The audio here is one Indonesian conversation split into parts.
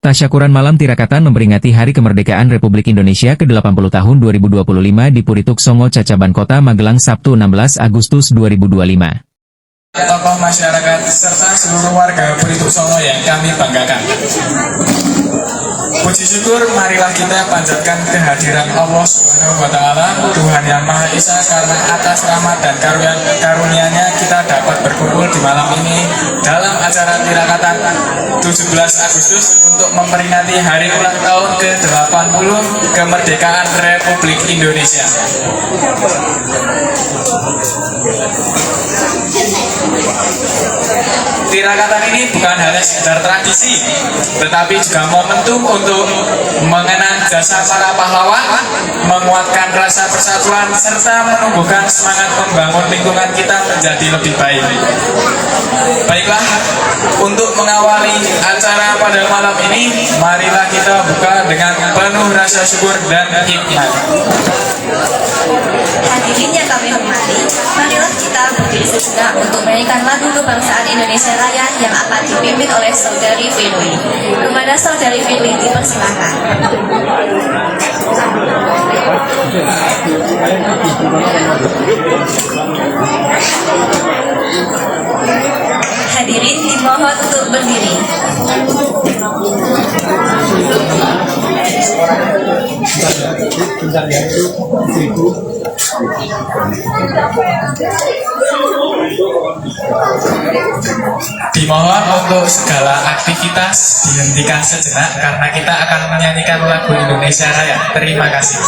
Tasyakuran malam tirakatan memperingati Hari Kemerdekaan Republik Indonesia ke-80 tahun 2025 di Purituk Songo Cacaban Kota Magelang Sabtu 16 Agustus 2025. Tokoh masyarakat serta seluruh warga Purituk Songo yang kami banggakan. Puji syukur marilah kita panjatkan kehadiran Allah Subhanahu wa Ta'ala, Tuhan Yang Maha Esa, karena atas rahmat dan karunia-Nya kita dapat berkumpul di malam ini dalam acara tirakatan 17 Agustus untuk memperingati hari ulang tahun ke-80 kemerdekaan Republik Indonesia. Tirakatan ini bukan hanya sekedar tradisi, tetapi juga momentum untuk mengenang jasa para pahlawan, menguatkan rasa persatuan, serta menumbuhkan semangat membangun lingkungan kita menjadi lebih baik. Baiklah, untuk mengawali acara pada malam ini, marilah kita buka dengan penuh rasa syukur dan hikmat. Hadirin yang kami hormati, marilah kita berdiri sejenak untuk menyanyikan lagu kebangsaan Indonesia Raya yang akan dipimpin oleh Saudari Firly. Kepada Saudari Firly dipersilakan. Hadirin dimohon untuk berdiri. Dimohon untuk segala aktivitas dihentikan sejenak karena kita akan menyanyikan lagu Indonesia Raya. Terima kasih.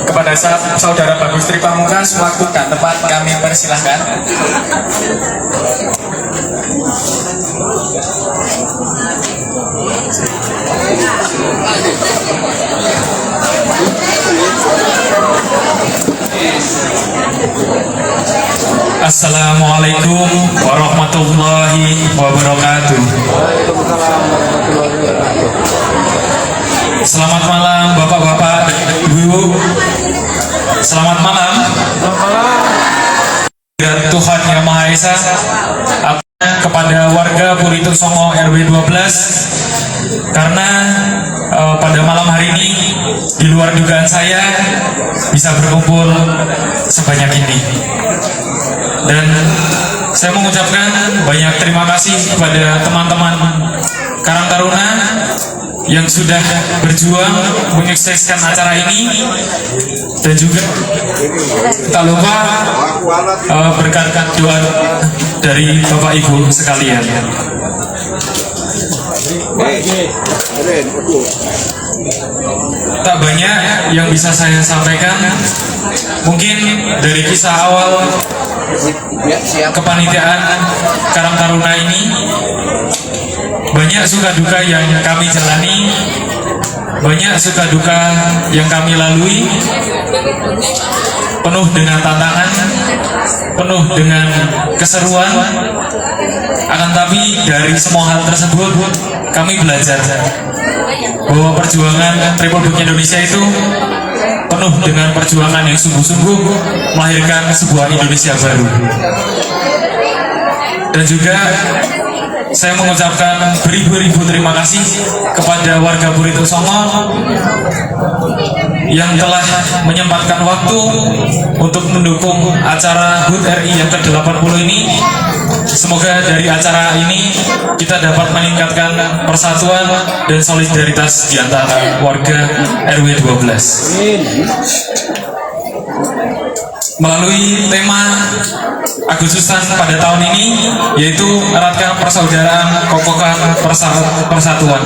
Kepada Saudara Bagus Tri Pamungkas, waktu dan tempat kami persilahkan. Assalamualaikum warahmatullahi wabarakatuh. Selamat malam Bapak-bapak dan Ibu. Selamat malam. Tuhan Yang Maha Esa, kepada warga Purituk Songo RW 12, karena pada malam hari ini di luar dugaan saya bisa berkumpul sebanyak ini. Dan saya mengucapkan banyak terima kasih kepada teman-teman Karang Taruna yang sudah berjuang menyukseskan acara ini, dan juga tak lupa berkat doa dari Bapak Ibu sekalian. Tak banyak yang bisa saya sampaikan. Mungkin dari kisah awal kepanitiaan Karang Taruna ini banyak suka duka yang kami jalani, banyak suka duka yang kami lalui, penuh dengan tantangan, penuh dengan keseruan. Akan tapi dari semua hal tersebut kami belajar bahwa perjuangan Republik Indonesia itu penuh dengan perjuangan yang sungguh-sungguh melahirkan sebuah Indonesia baru. Dan juga saya mengucapkan beribu-ribu terima kasih kepada warga Purituk Songo yang telah menyempatkan waktu untuk mendukung acara HUT RI yang ke-80 ini. Semoga dari acara ini kita dapat meningkatkan persatuan dan solidaritas di antara warga RW 12. Melalui tema Agustusan pada tahun ini, yaitu eratkan persaudaraan, kokohkan persatuan,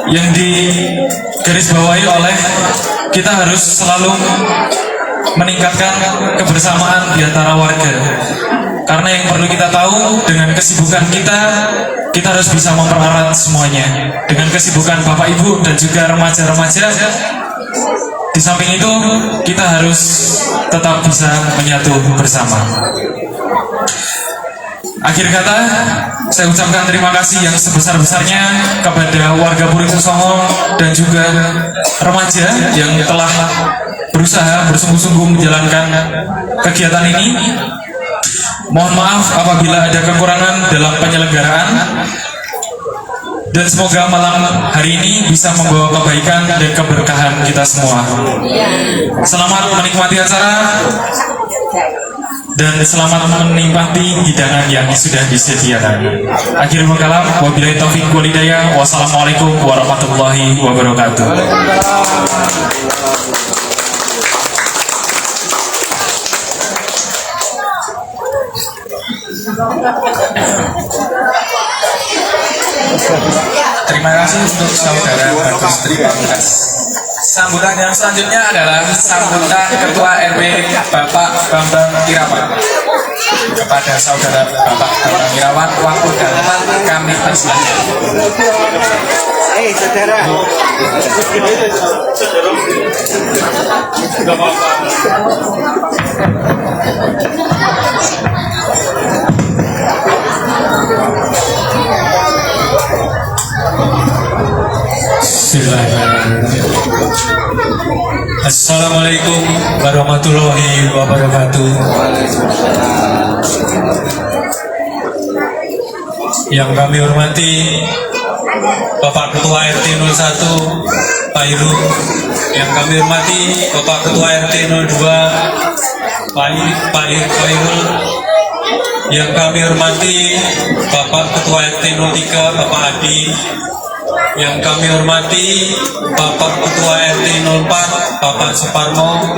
yang digarisbawahi oleh kita harus selalu meningkatkan kebersamaan di antara warga. Karena yang perlu kita tahu, dengan kesibukan kita harus bisa mempererat semuanya. Dengan kesibukan Bapak Ibu dan juga remaja-remaja, di samping itu kita harus tetap bisa menyatu bersama. Akhir kata, saya ucapkan terima kasih yang sebesar-besarnya kepada warga Purituk Songo dan juga remaja yang telah berusaha bersungguh-sungguh menjalankan kegiatan ini. Mohon maaf apabila ada kekurangan dalam penyelenggaraan, dan semoga malam hari ini bisa membawa kebaikan dan keberkahan kita semua. Selamat menikmati acara dan selamat menikmati hidangan yang sudah disediakan. Akhirul kalam, wabillahi taufiq wal hidayah. Wassalamualaikum warahmatullahi wabarakatuh. Terima kasih untuk saudara Bagus, terima kasih. Sambutan yang selanjutnya adalah sambutan Ketua RW Bapak Bambang Irawan. Kepada saudara Bapak Bambang Irawan, waktu dan tempat kami persilahkan. Saudara. Assalamualaikum warahmatullahi wabarakatuh. Yang kami hormati Bapak Ketua RT 01 Pak Iru, yang kami hormati Bapak Ketua RT 02 Pak Irul, yang kami hormati Bapak Ketua RT 03 Bapak Adi, yang kami hormati Bapak Ketua RT 04 Bapak Suparno.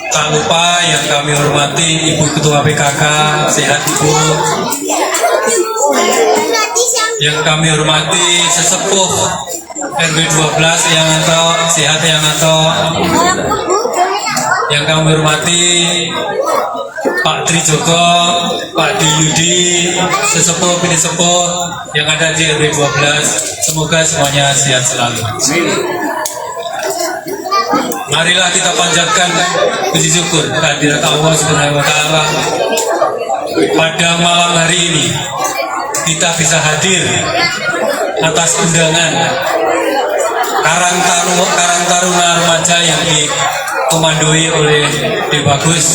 Tak lupa yang kami hormati Ibu Ketua PKK, sehat Ibu. Yang kami hormati sesepuh RW 12 yang atau sehat yang atau. Yang kami hormati Pak Trijoko, Pak Diyudi, sesepuh pilih sepuh yang ada di RW 12. Semoga semuanya sehat selalu. Marilah kita panjatkan puji syukur kehadirat Allah Subhanahu wa Ta'ala. Pada malam hari ini kita bisa hadir atas undangan Karang Taruna Remaja yang dikomandoi oleh D. Bagus.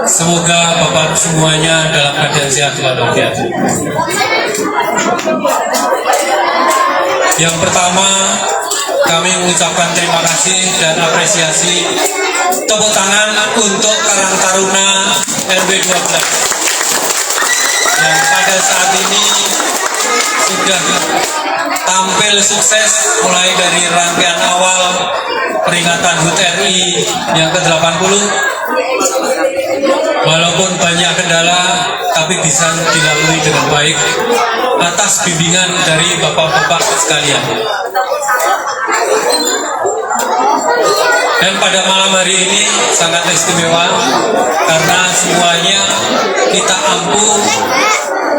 Semoga Bapak semuanya dalam keadaan sehat walafiat. Yang pertama, kami mengucapkan terima kasih dan apresiasi, tepuk tangan untuk Karang Taruna RW 12 yang pada saat ini sudah tampil sukses mulai dari rangkaian awal peringatan HUT RI yang ke-80. Walaupun banyak kendala, tapi bisa dilalui dengan baik atas bimbingan dari bapak-bapak sekalian. Dan pada malam hari ini sangat istimewa karena semuanya kita ampuh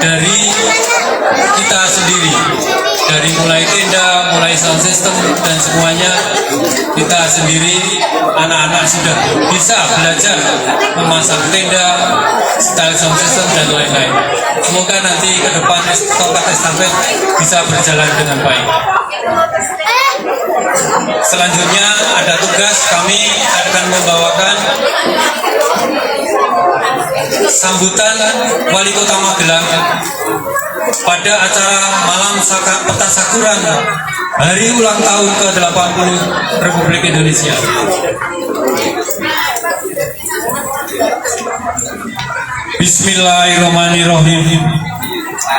dari kita sendiri, dari mulai tenda, mulai sound system, dan semuanya kita sendiri. Anak-anak sudah bisa belajar memasang tenda, style sound system, dan lain-lain. Semoga nanti ke depan tongkat estafet bisa berjalan dengan baik. Selanjutnya ada tugas, kami akan membawakan sambutan Wali Kota Magelang pada acara Malam Petasakuran Hari Ulang Tahun ke-80 Republik Indonesia. Bismillahirrahmanirrahim.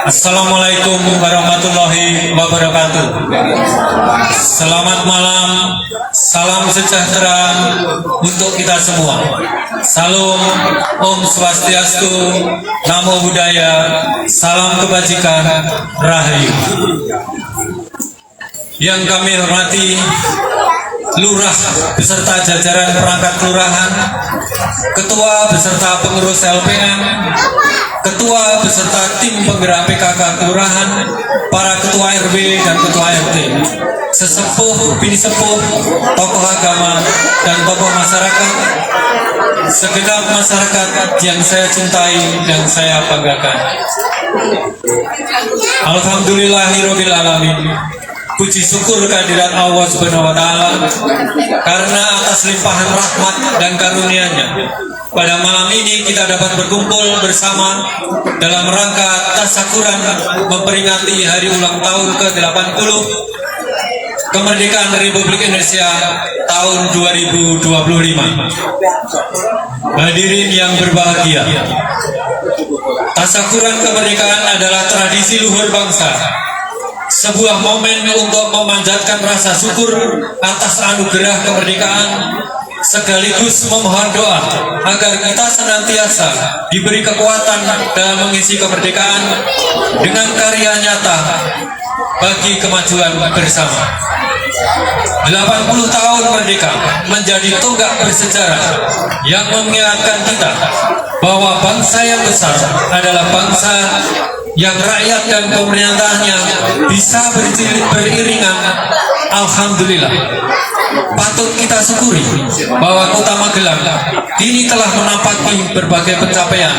Assalamualaikum warahmatullahi wabarakatuh. Selamat malam, salam sejahtera untuk kita semua. Salam Om Swastiastu, Namo Buddhaya, salam kebajikan, Rahayu. Yang kami hormati Lurah beserta jajaran perangkat kelurahan, Ketua beserta pengurus LPM, Ketua beserta tim penggerak PKK kelurahan, para Ketua RW dan Ketua RT, sesepuh, bini sepuh, tokoh agama, dan tokoh masyarakat, segenap masyarakat yang saya cintai dan saya banggakan. Alhamdulillahirabbil alamin. Puji syukur kehadirat Allah Subhanahu wa Ta'ala karena atas limpahan rahmat dan karunia-Nya pada malam ini kita dapat berkumpul bersama dalam rangka tasakuran memperingati hari ulang tahun ke-80 kemerdekaan Republik Indonesia tahun 2025. Hadirin yang berbahagia, tasakuran kemerdekaan adalah tradisi luhur bangsa, sebuah momen untuk memanjatkan rasa syukur atas anugerah kemerdekaan, sekaligus memohon doa agar kita senantiasa diberi kekuatan dalam mengisi kemerdekaan dengan karya nyata bagi kemajuan bersama. 80 tahun merdeka menjadi tonggak bersejarah yang mengingatkan kita bahwa bangsa yang besar adalah bangsa yang rakyat dan pemerintahnya bisa beriringan. Alhamdulillah, patut kita syukuri bahwa Kota Magelang kini telah menampaki berbagai pencapaian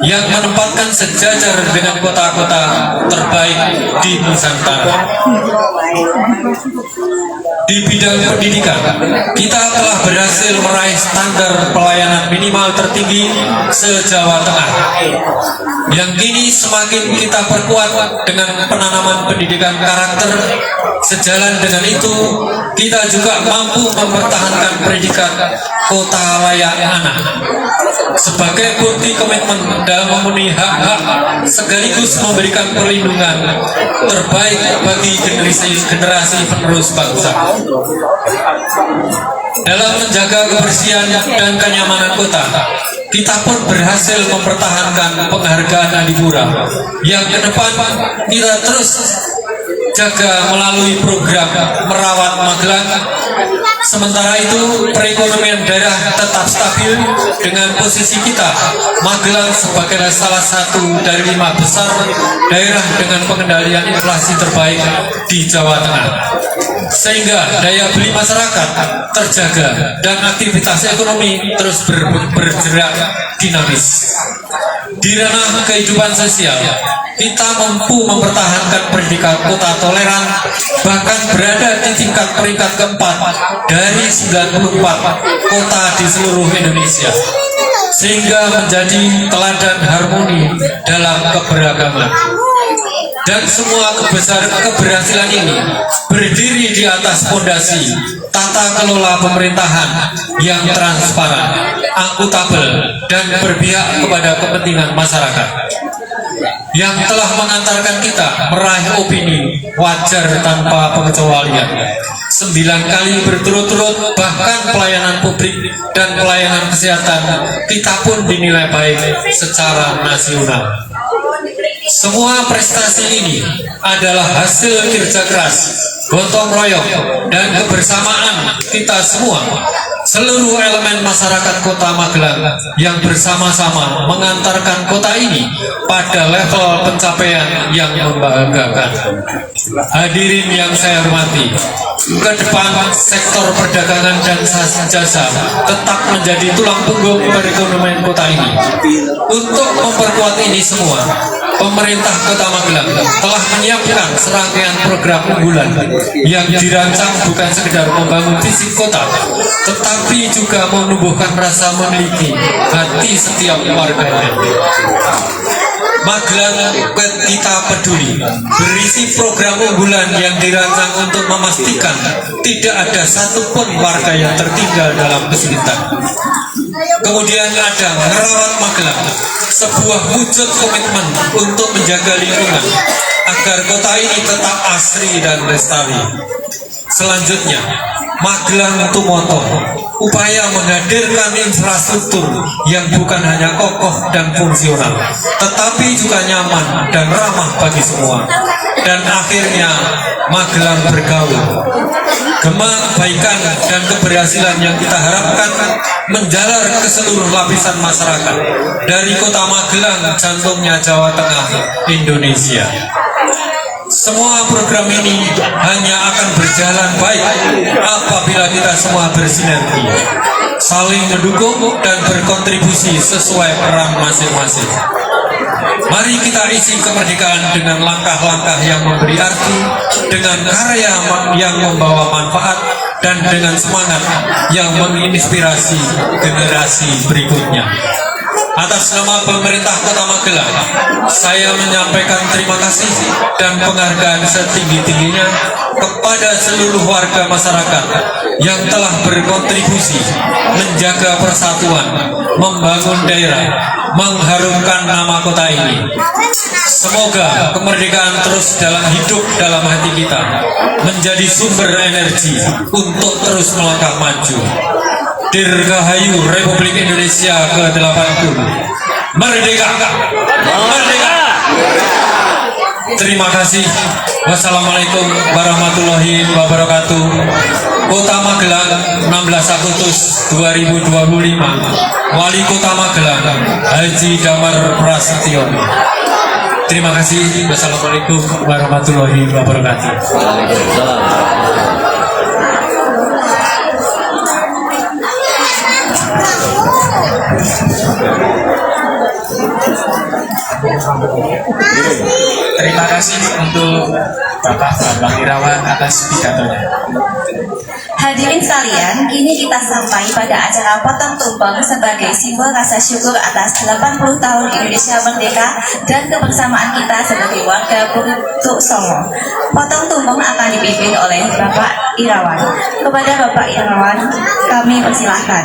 yang menempatkan sejajar dengan kota-kota terbaik di Nusantara. Di bidang pendidikan, kita telah berhasil meraih standar pelayanan minimal tertinggi se-Jawa Tengah, yang kini semakin kita perkuat dengan penanaman pendidikan karakter. Sejalan dengan itu, kita juga mampu mempertahankan predikat kota layak anak sebagai bukti komitmen dalam memenuhi hak-hak sekaligus memberikan perlindungan terbaik bagi generasi penerus bangsa. Dalam menjaga kebersihan dan kenyamanan kota, kita pun berhasil mempertahankan penghargaan Adipura yang ke depan kita terus jaga melalui program Merawat Magelang. Sementara itu, perekonomian daerah tetap stabil dengan posisi kita Magelang sebagai salah satu dari 5 besar daerah dengan pengendalian inflasi terbaik di Jawa Tengah, sehingga daya beli masyarakat terjaga dan aktivitas ekonomi terus bergerak dinamis. Di ranah kehidupan sosial, kita mampu mempertahankan predikat kota toleran, bahkan berada di tingkat peringkat keempat dari 94 kota di seluruh Indonesia, sehingga menjadi teladan harmoni dalam keberagaman. Dan semua keberhasilan ini berdiri di atas fondasi tata kelola pemerintahan yang transparan, akuntabel, dan berpihak kepada kepentingan masyarakat, yang telah mengantarkan kita meraih opini wajar tanpa pengecualian 9 kali berturut-turut. Bahkan pelayanan publik dan pelayanan kesehatan kita pun dinilai baik secara nasional. Semua prestasi ini adalah hasil kerja keras gotong royong, dan kebersamaan kita semua, seluruh elemen masyarakat Kota Magelang yang bersama-sama mengantarkan kota ini pada level pencapaian yang membanggakan. Hadirin yang saya hormati, ke depan sektor perdagangan dan jasa tetap menjadi tulang punggung perekonomian kota ini. Untuk memperkuat ini semua, pemerintah Kota Magelang telah menyiapkan serangkaian program unggulan yang dirancang bukan sekedar membangun fisik kota, tetapi juga menumbuhkan rasa memiliki hati setiap warganya. Magelang Kita Peduli berisi program unggulan yang dirancang untuk memastikan tidak ada satupun warga yang tertinggal dalam kesulitan. Kemudian ada Merawat Magelang, sebuah wujud komitmen untuk menjaga lingkungan agar kota ini tetap asri dan lestari. Selanjutnya, Magelang Tumoto, upaya menghadirkan infrastruktur yang bukan hanya kokoh dan fungsional, tetapi juga nyaman dan ramah bagi semua. Dan akhirnya, Magelang Bergaul, kebaikan dan keberhasilan yang kita harapkan menjalar ke seluruh lapisan masyarakat, dari Kota Magelang, jantungnya Jawa Tengah, Indonesia. Semua program ini hanya akan berjalan baik apabila kita semua bersinergi, saling mendukung dan berkontribusi sesuai peran masing-masing. Mari kita isi kemerdekaan dengan langkah-langkah yang memberi arti, dengan karya yang membawa manfaat, dan dengan semangat yang menginspirasi generasi berikutnya. Atas nama pemerintah Kota Magelang, saya menyampaikan terima kasih dan penghargaan setinggi-tingginya kepada seluruh warga masyarakat yang telah berkontribusi menjaga persatuan, membangun daerah, mengharumkan nama kota ini. Semoga kemerdekaan terus hidup dalam hati kita, menjadi sumber energi untuk terus melangkah maju. Dirgahayu Republik Indonesia ke-80. Merdeka! Merdeka! Terima kasih. Wassalamualaikum warahmatullahi wabarakatuh. Kota Magelang, 16 Agustus 2025. Wali Kota Magelang, Haji Damar Prasetyo. Terima kasih. Wassalamualaikum warahmatullahi wabarakatuh. Terima kasih untuk Bapak Bambang Irawan atas pidatonya. Hadirin sekalian, kini kita sampai pada acara potong tumpeng sebagai simbol rasa syukur atas 80 tahun Indonesia Merdeka dan kebersamaan kita sebagai warga Purituk Songo. Potong tumpeng akan dipimpin oleh Bapak Irawan. Kepada Bapak Irawan, kami persilahkan.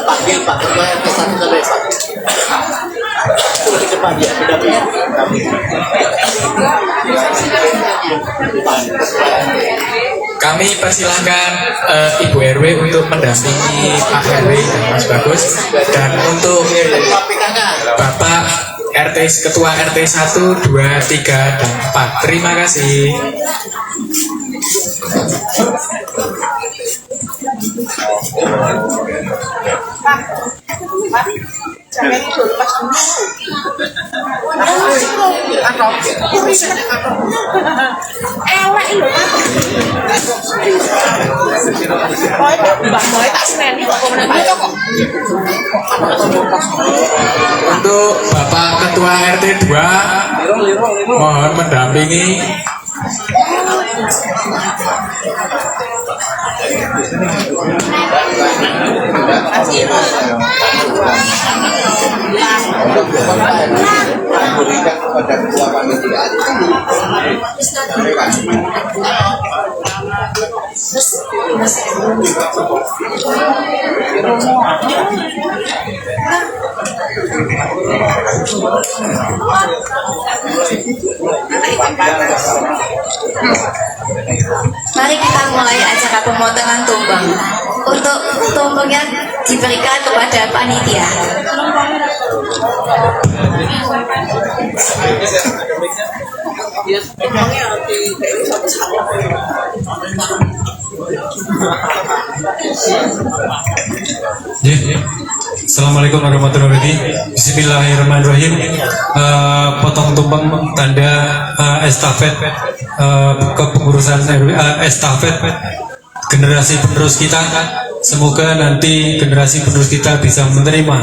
Panggil Pak Ketua RT 1 sampai Pak. Di depan ya, Kami persilahkan Ibu RW untuk mendampingi Pak RW dan Mas Bagus, dan untuk Bapak RT Ketua RT 1, 2, 3, dan 4. Terima kasih. Untuk Bapak Ketua RT 2, Mohon mendampingi. Berikan kepada ketua panitia. Mari kita mulai acara pemotongan tumpeng. Untuk tumpengnya diberikan kepada panitia. Assalamualaikum warahmatullahi wabarakatuh. Bismillahirrahmanirrahim. Potong tumpeng tanda estafet kepengurusan estafet generasi penerus kita. Semoga nanti generasi penerus kita bisa menerima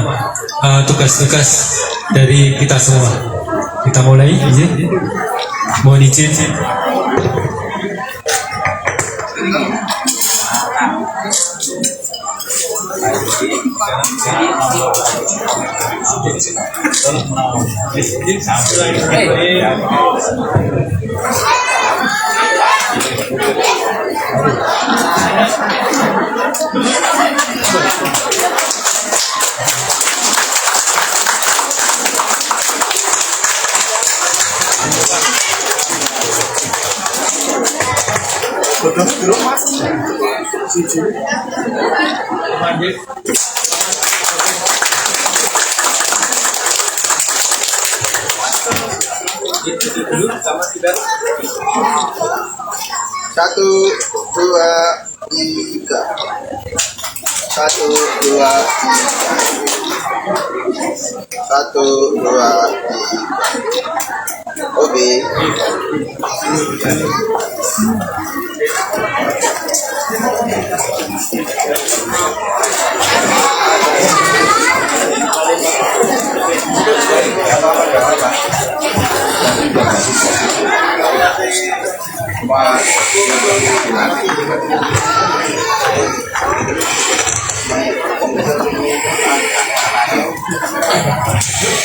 tugas-tugas dari kita semua. Kita mulai, izin. Mohon izin. Satu, dua, tiga. Satu, dua, tiga. Satu, dua, tiga. Oke.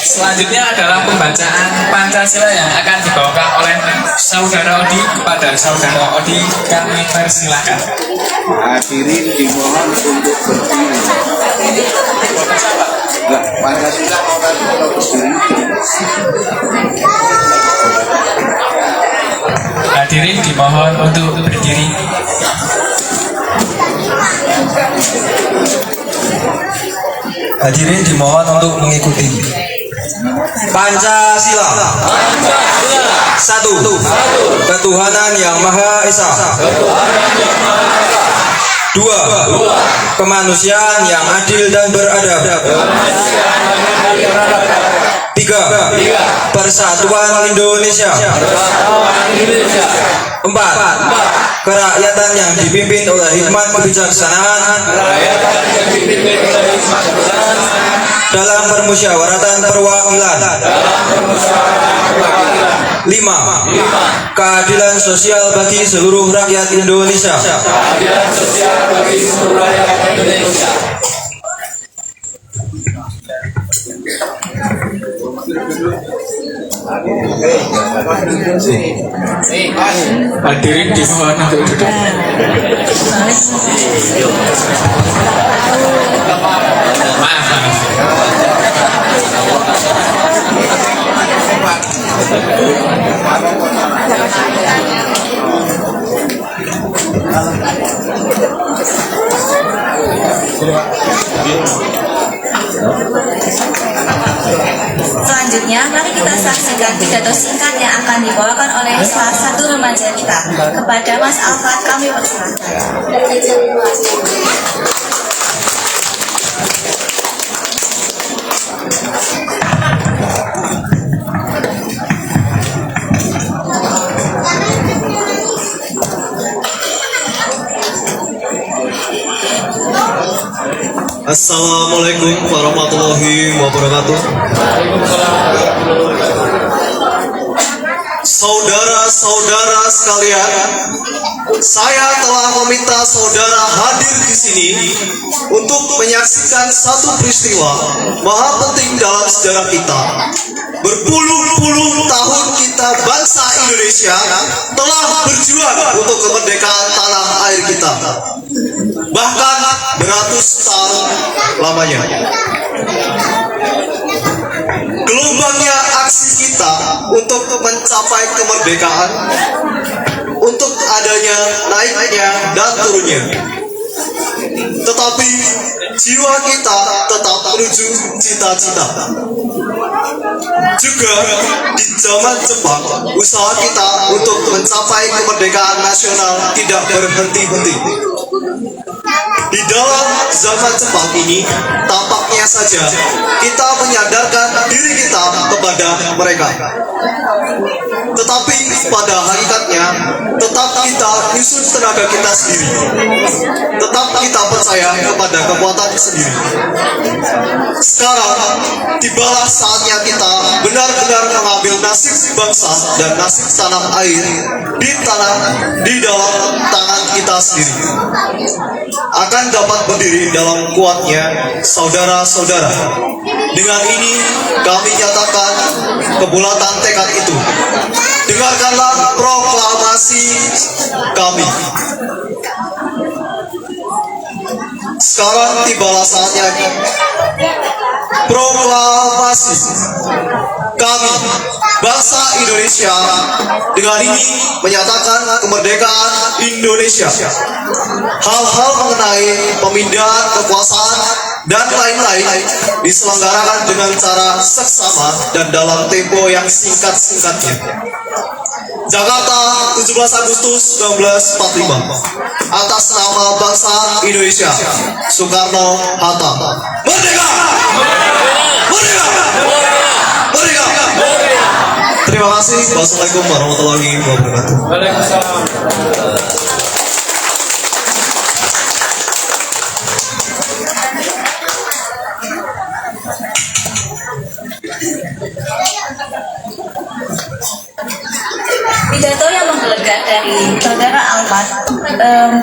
Selanjutnya adalah pembacaan Pancasila yang akan dibawakan oleh Saudara Odi kepada Saudara Odi. Kami persilakan. Hadirin dimohon untuk berdiri. Nah, Pancasila orang berdiri. Hadirin dimohon untuk berdiri. Hadirin dimohon untuk mengikuti. Pancasila. Satu. Ketuhanan yang Maha Esa. Dua. Kemanusiaan yang adil dan beradab. Tiga. Persatuan Indonesia. Empat. Kerakyatan yang dipimpin oleh hikmat kebijaksanaan dalam permusyawaratan perwakilan. Lima. Keadilan sosial bagi seluruh rakyat Indonesia. Hadirin dimohon untuk duduk. Maaf. Selanjutnya, mari kita saksikan pidato singkat yang akan dibawakan oleh salah satu remaja kita. Kepada Mas Alfat, kami persilakan. Assalamualaikum warahmatullahi wabarakatuh. sekalian, saya telah meminta saudara hadir di sini untuk menyaksikan satu peristiwa maha penting dalam sejarah kita. Berpuluh-puluh tahun kita bangsa Indonesia telah berjuang untuk kemerdekaan tanah air kita. Bahkan beratus tahun lamanya. Gelombangnya aksi kita untuk mencapai kemerdekaan, untuk adanya naiknya dan turunnya. Tetapi jiwa kita tetap menuju cita-cita. Juga di zaman Jepang, usaha kita untuk mencapai kemerdekaan nasional tidak berhenti-henti. Di dalam zaman Jepang ini, tampaknya saja kita menyadarkan diri kita kepada mereka. Tetapi pada hakikatnya, tetap kita nyusun tenaga kita sendiri. Tetap kita percaya kepada kekuatan sendiri. Sekarang, tibalah saatnya kita benar-benar mengambil nasib bangsa dan nasib tanah air di dalam tangan kita sendiri. Akan dapat berdiri dalam kuatnya saudara-saudara. Dengan ini kami nyatakan kebulatan tekad itu. Dengarkanlah proklamasi kami. Sekarang tibalah saatnya proklamasi kami bangsa Indonesia dengan ini menyatakan kemerdekaan Indonesia. Hal-hal mengenai pemindahan kekuasaan dan lain-lain diselenggarakan dengan cara seksama dan dalam tempo yang singkat-singkatnya. Jakarta, 17 Agustus 1945. Atas nama bangsa Indonesia, Soekarno-Hatta. Merdeka! Merdeka! Merdeka! Terima kasih. Wassalamualaikum warahmatullahi wabarakatuh. Pidato yang menggelegar dari Saudara Almat,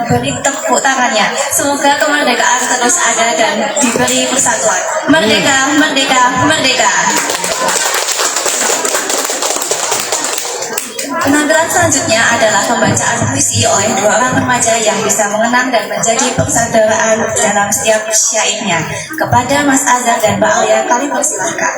beri tepuk tangannya. Semoga kemerdekaan terus ada dan diberi persatuan. Merdeka, merdeka, merdeka. Penampilan selanjutnya adalah pembacaan puisi oleh dua orang remaja yang bisa mengenang dan menjadi persaudaraan dalam setiap syairnya. Kepada Mas Azhar dan Mbak Alia, kami persilahkan.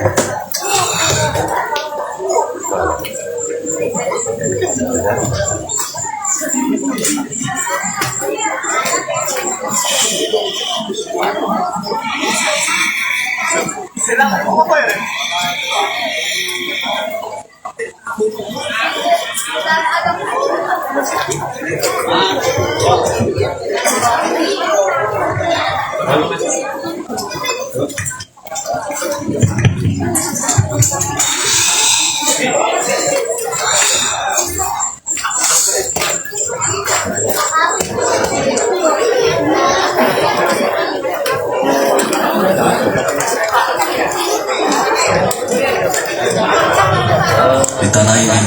Di tanah ini,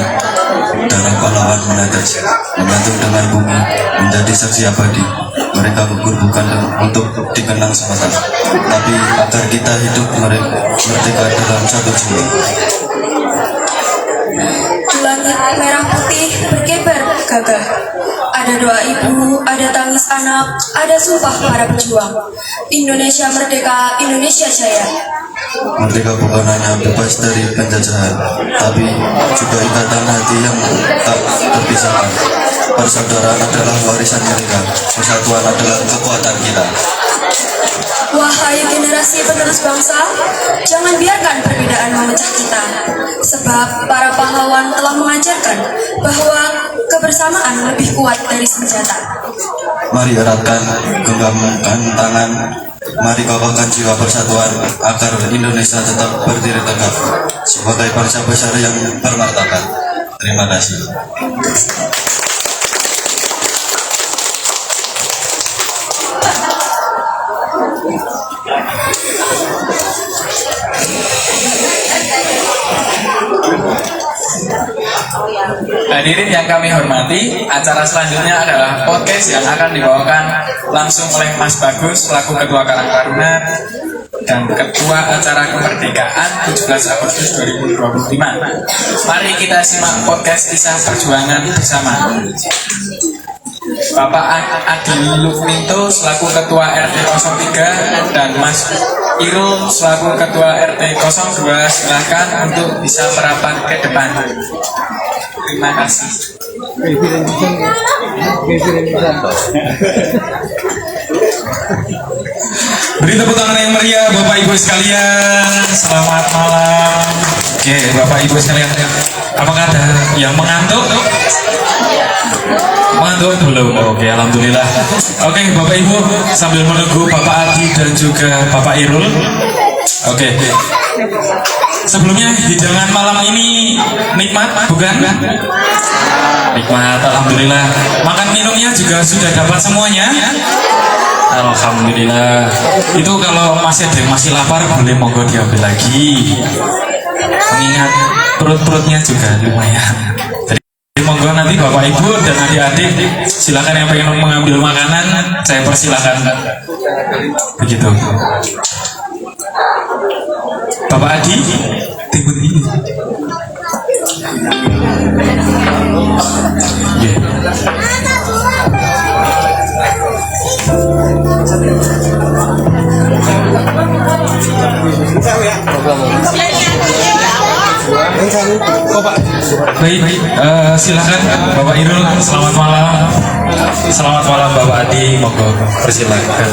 darah pahlawan menetes, menggantung dengan bumi, menjadi saksi abadi. Mereka gugur bukan untuk dikenang semata, tapi agar kita hidup merdeka dalam satu jiwa. Langit merah putih berkibar gagah. Ada doa ibu, ada tangis anak, ada sumpah para pejuang. Indonesia merdeka, Indonesia jaya. Merdeka bukan hanya bebas dari penjajahan, tapi juga ikatan hati yang tak terpisahkan. Persaudaraan adalah warisan mereka, persatuan adalah kekuatan kita. Wahai generasi penerus bangsa, jangan biarkan perbedaan memecah kita. Sebab para pahlawan telah mengajarkan bahwa kebersamaan lebih kuat dari senjata. Mari eratkan, genggamkan tangan, mari kokohkan jiwa persatuan agar Indonesia tetap berdiri tegak sebagai bangsa besar yang bermartabat. Terima kasih. Hadirin yang kami hormati, acara selanjutnya adalah podcast yang akan dibawakan langsung oleh Mas Bagus selaku Ketua Karang Taruna dan Ketua Acara Kemerdekaan 17 Agustus 2025. Mari kita simak podcast kisah perjuangan bersama. Bapak Adi Lukminto selaku Ketua RT 03 dan Mas Irul selaku Ketua RT 02 silakan untuk bisa merapat ke depan. Terima kasih. Beri tepuk tangan yang meriah Bapak Ibu sekalian. Selamat malam. Oke, Bapak Ibu sekalian, apakah ada yang mengantuk? Mengantuk belum? Oke, alhamdulillah. Oke, Bapak Ibu, sambil menunggu Bapak Adi dan juga Bapak Irul. Oke. Sebelumnya hidangan malam ini nikmat, bukan? Nikmat, alhamdulillah. Makan minumnya juga sudah dapat semuanya. Alhamdulillah. Itu kalau masih ada yang masih lapar boleh monggo diambil lagi. Mengingat perut-perutnya juga lumayan. Jadi monggo nanti Bapak Ibu dan adik-adik silakan yang pengen mengambil makanan, saya persilakan. Begitu. Bapak Adi, timbul ini. Baik, silakan Bapak Irul, selamat malam. Selamat malam Bapak Adi, monggo persilakan.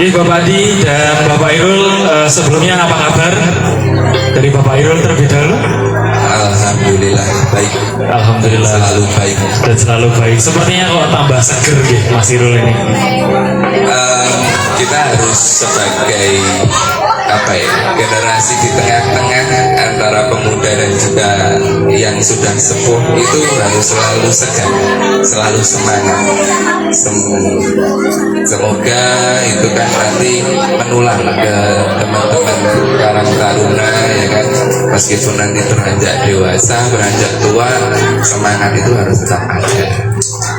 Jadi Bapak Adi dan Bapak Irul, sebelumnya apa kabar? Dari Bapak Irul terlebih dahulu. Alhamdulillah baik. Alhamdulillah Selalu baik. dan selalu baik. Sepertinya kok tambah seger deh Mas Irul ini. Kita harus sebagai generasi di tengah-tengah antara pemuda dan juga yang sudah sepuh itu harus selalu segar, selalu semangat. Semoga itu kan nanti menular ke teman-teman Karang Taruna, ya kan, meskipun nanti beranjak dewasa, beranjak tua, semangat itu harus tetap ada.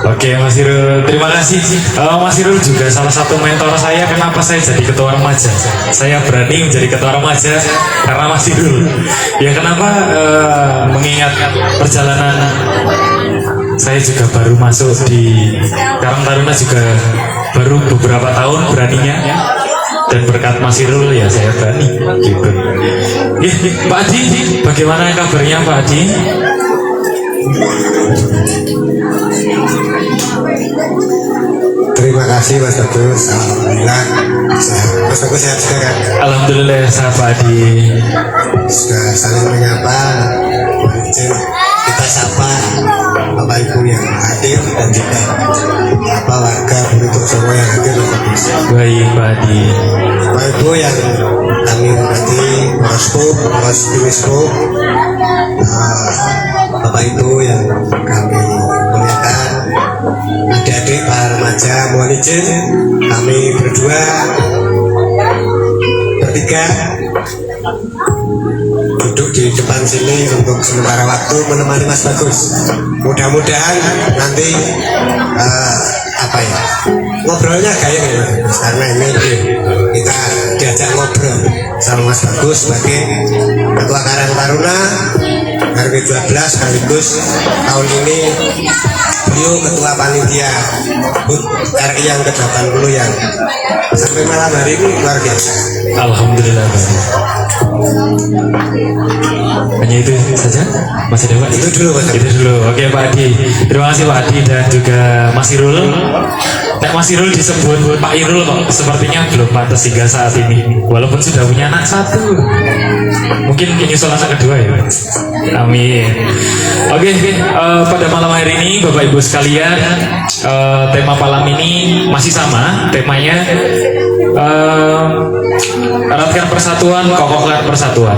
Oke Mas Irul, terima kasih. Mas Irul juga salah satu mentor saya. Kenapa saya jadi ketua remaja? Saya berani menjadi ketua remaja karena Mas Irul. Ya kenapa? Mengingat perjalanan saya juga baru masuk di Karang Taruna juga baru beberapa tahun beraninya. Dan berkat Mas Irul ya saya berani gitu. Pak Adi, bagaimana kabarnya Pak Adi? Terima kasih Mas Bagus. Alhamdulillah sehat. Mas Bagus sehat juga kan? Alhamdulillah sehat Pak Adi. Sudah saling menyapa. Izin kita sapa Bapak Ibu yang hadir dan juga warga penduduk semua yang hadir Mas Bagus. Baik Pak Adi. Bapak Ibu yang kami hormati, Mas Bimispo, Bapak Ibu yang kami muliakan, adik-adik para remaja, mohon izin kami berdua bertiga duduk di depan sini untuk sementara waktu menemani Mas Bagus. Mudah-mudahan nanti ngobrolnya gayeng ya Mas, karena ini kita diajak ngobrol sama Mas Bagus sebagai Ketua Karang Taruna RW12 sekaligus tahun ini beliau Ketua Panitia HUT RI yang ke-80 yang sampai malam hari ini luar biasa. Alhamdulillah Pak. Hanya itu saja? Masih ada Pak? Itu dulu Pak. Itu dulu. Oke Pak Adi. Terima kasih Pak Adi dan juga Mas Irul. Mas Irul disebut Pak Irul kok sepertinya belum pantas hingga saat ini. Walaupun sudah punya anak satu. Mungkin menyusul anak kedua ya. Amin. Oke, pada malam hari ini Bapak Ibu sekalian, tema malam ini masih sama. Temanya eratkan persatuan, kokohkan persatuan.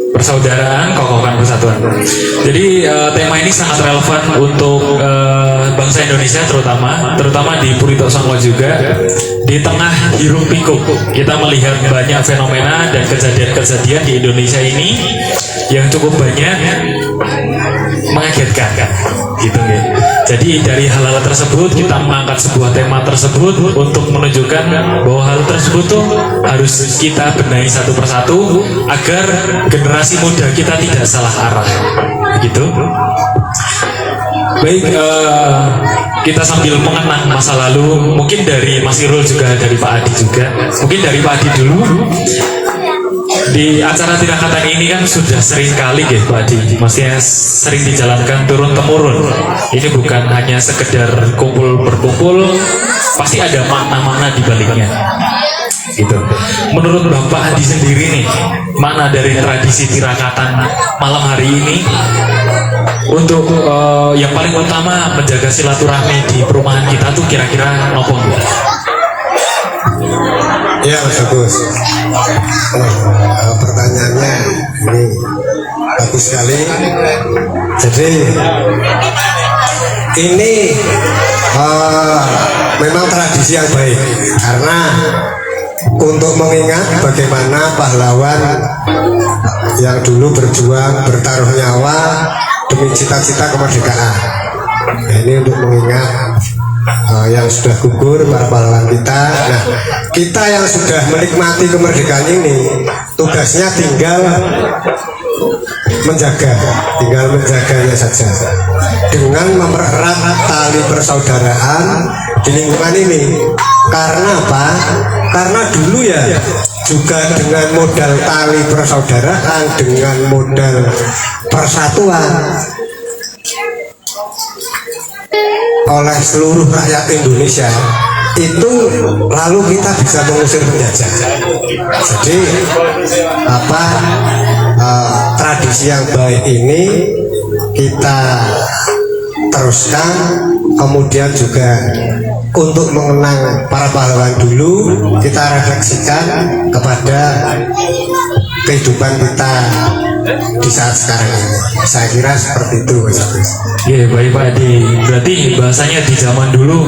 Persaudaraan, kokohkan persatuan. Jadi tema ini sangat relevan untuk bangsa Indonesia terutama di Puri Tosongo juga, di tengah hiruk pikuk kita melihat banyak fenomena dan kejadian-kejadian di Indonesia ini yang cukup banyak mengagetkan gitu ya. Jadi dari hal-hal tersebut kita mengangkat sebuah tema tersebut untuk menunjukkan bahwa hal tersebut tuh harus kita benahi satu persatu agar generasi muda kita tidak salah arah gitu. Baik, kita sambil mengenang masa lalu, mungkin dari Mas Irul juga, dari Pak Adi juga, mungkin dari Pak Adi dulu. Di acara tirakatan ini kan sudah sering kali ya Pak Adi, maksudnya sering dijalankan turun temurun. Ini bukan hanya sekedar kumpul berkumpul, pasti ada makna-makna di baliknya. Gitu. Menurut Bapak Adi sendiri nih, makna dari tradisi tirakatan malam hari ini untuk yang paling utama menjaga silaturahmi di perumahan kita tuh kira-kira nopo enggak? Ya Mas Agus, pertanyaannya ini bagus sekali. Jadi ini memang tradisi yang baik karena untuk mengingat bagaimana pahlawan yang dulu berjuang bertaruh nyawa demi cita-cita kemerdekaan. Nah, ini untuk mengingat yang sudah gugur para pahlawan kita. Nah, kita yang sudah menikmati kemerdekaan ini tugasnya tinggal menjaganya saja dengan mempererat tali persaudaraan di lingkungan ini. Karena apa? Karena dulu ya juga dengan modal tali persaudaraan, dengan modal persatuan oleh seluruh rakyat Indonesia itu lalu kita bisa mengusir penjajah. Jadi tradisi yang baik ini kita teruskan, kemudian juga untuk mengenang para pahlawan dulu kita refleksikan kepada kehidupan kita di saat sekarang ini. Saya kira seperti itu Mas Agus. Ya baik Pak Adi, berarti bahasanya di zaman dulu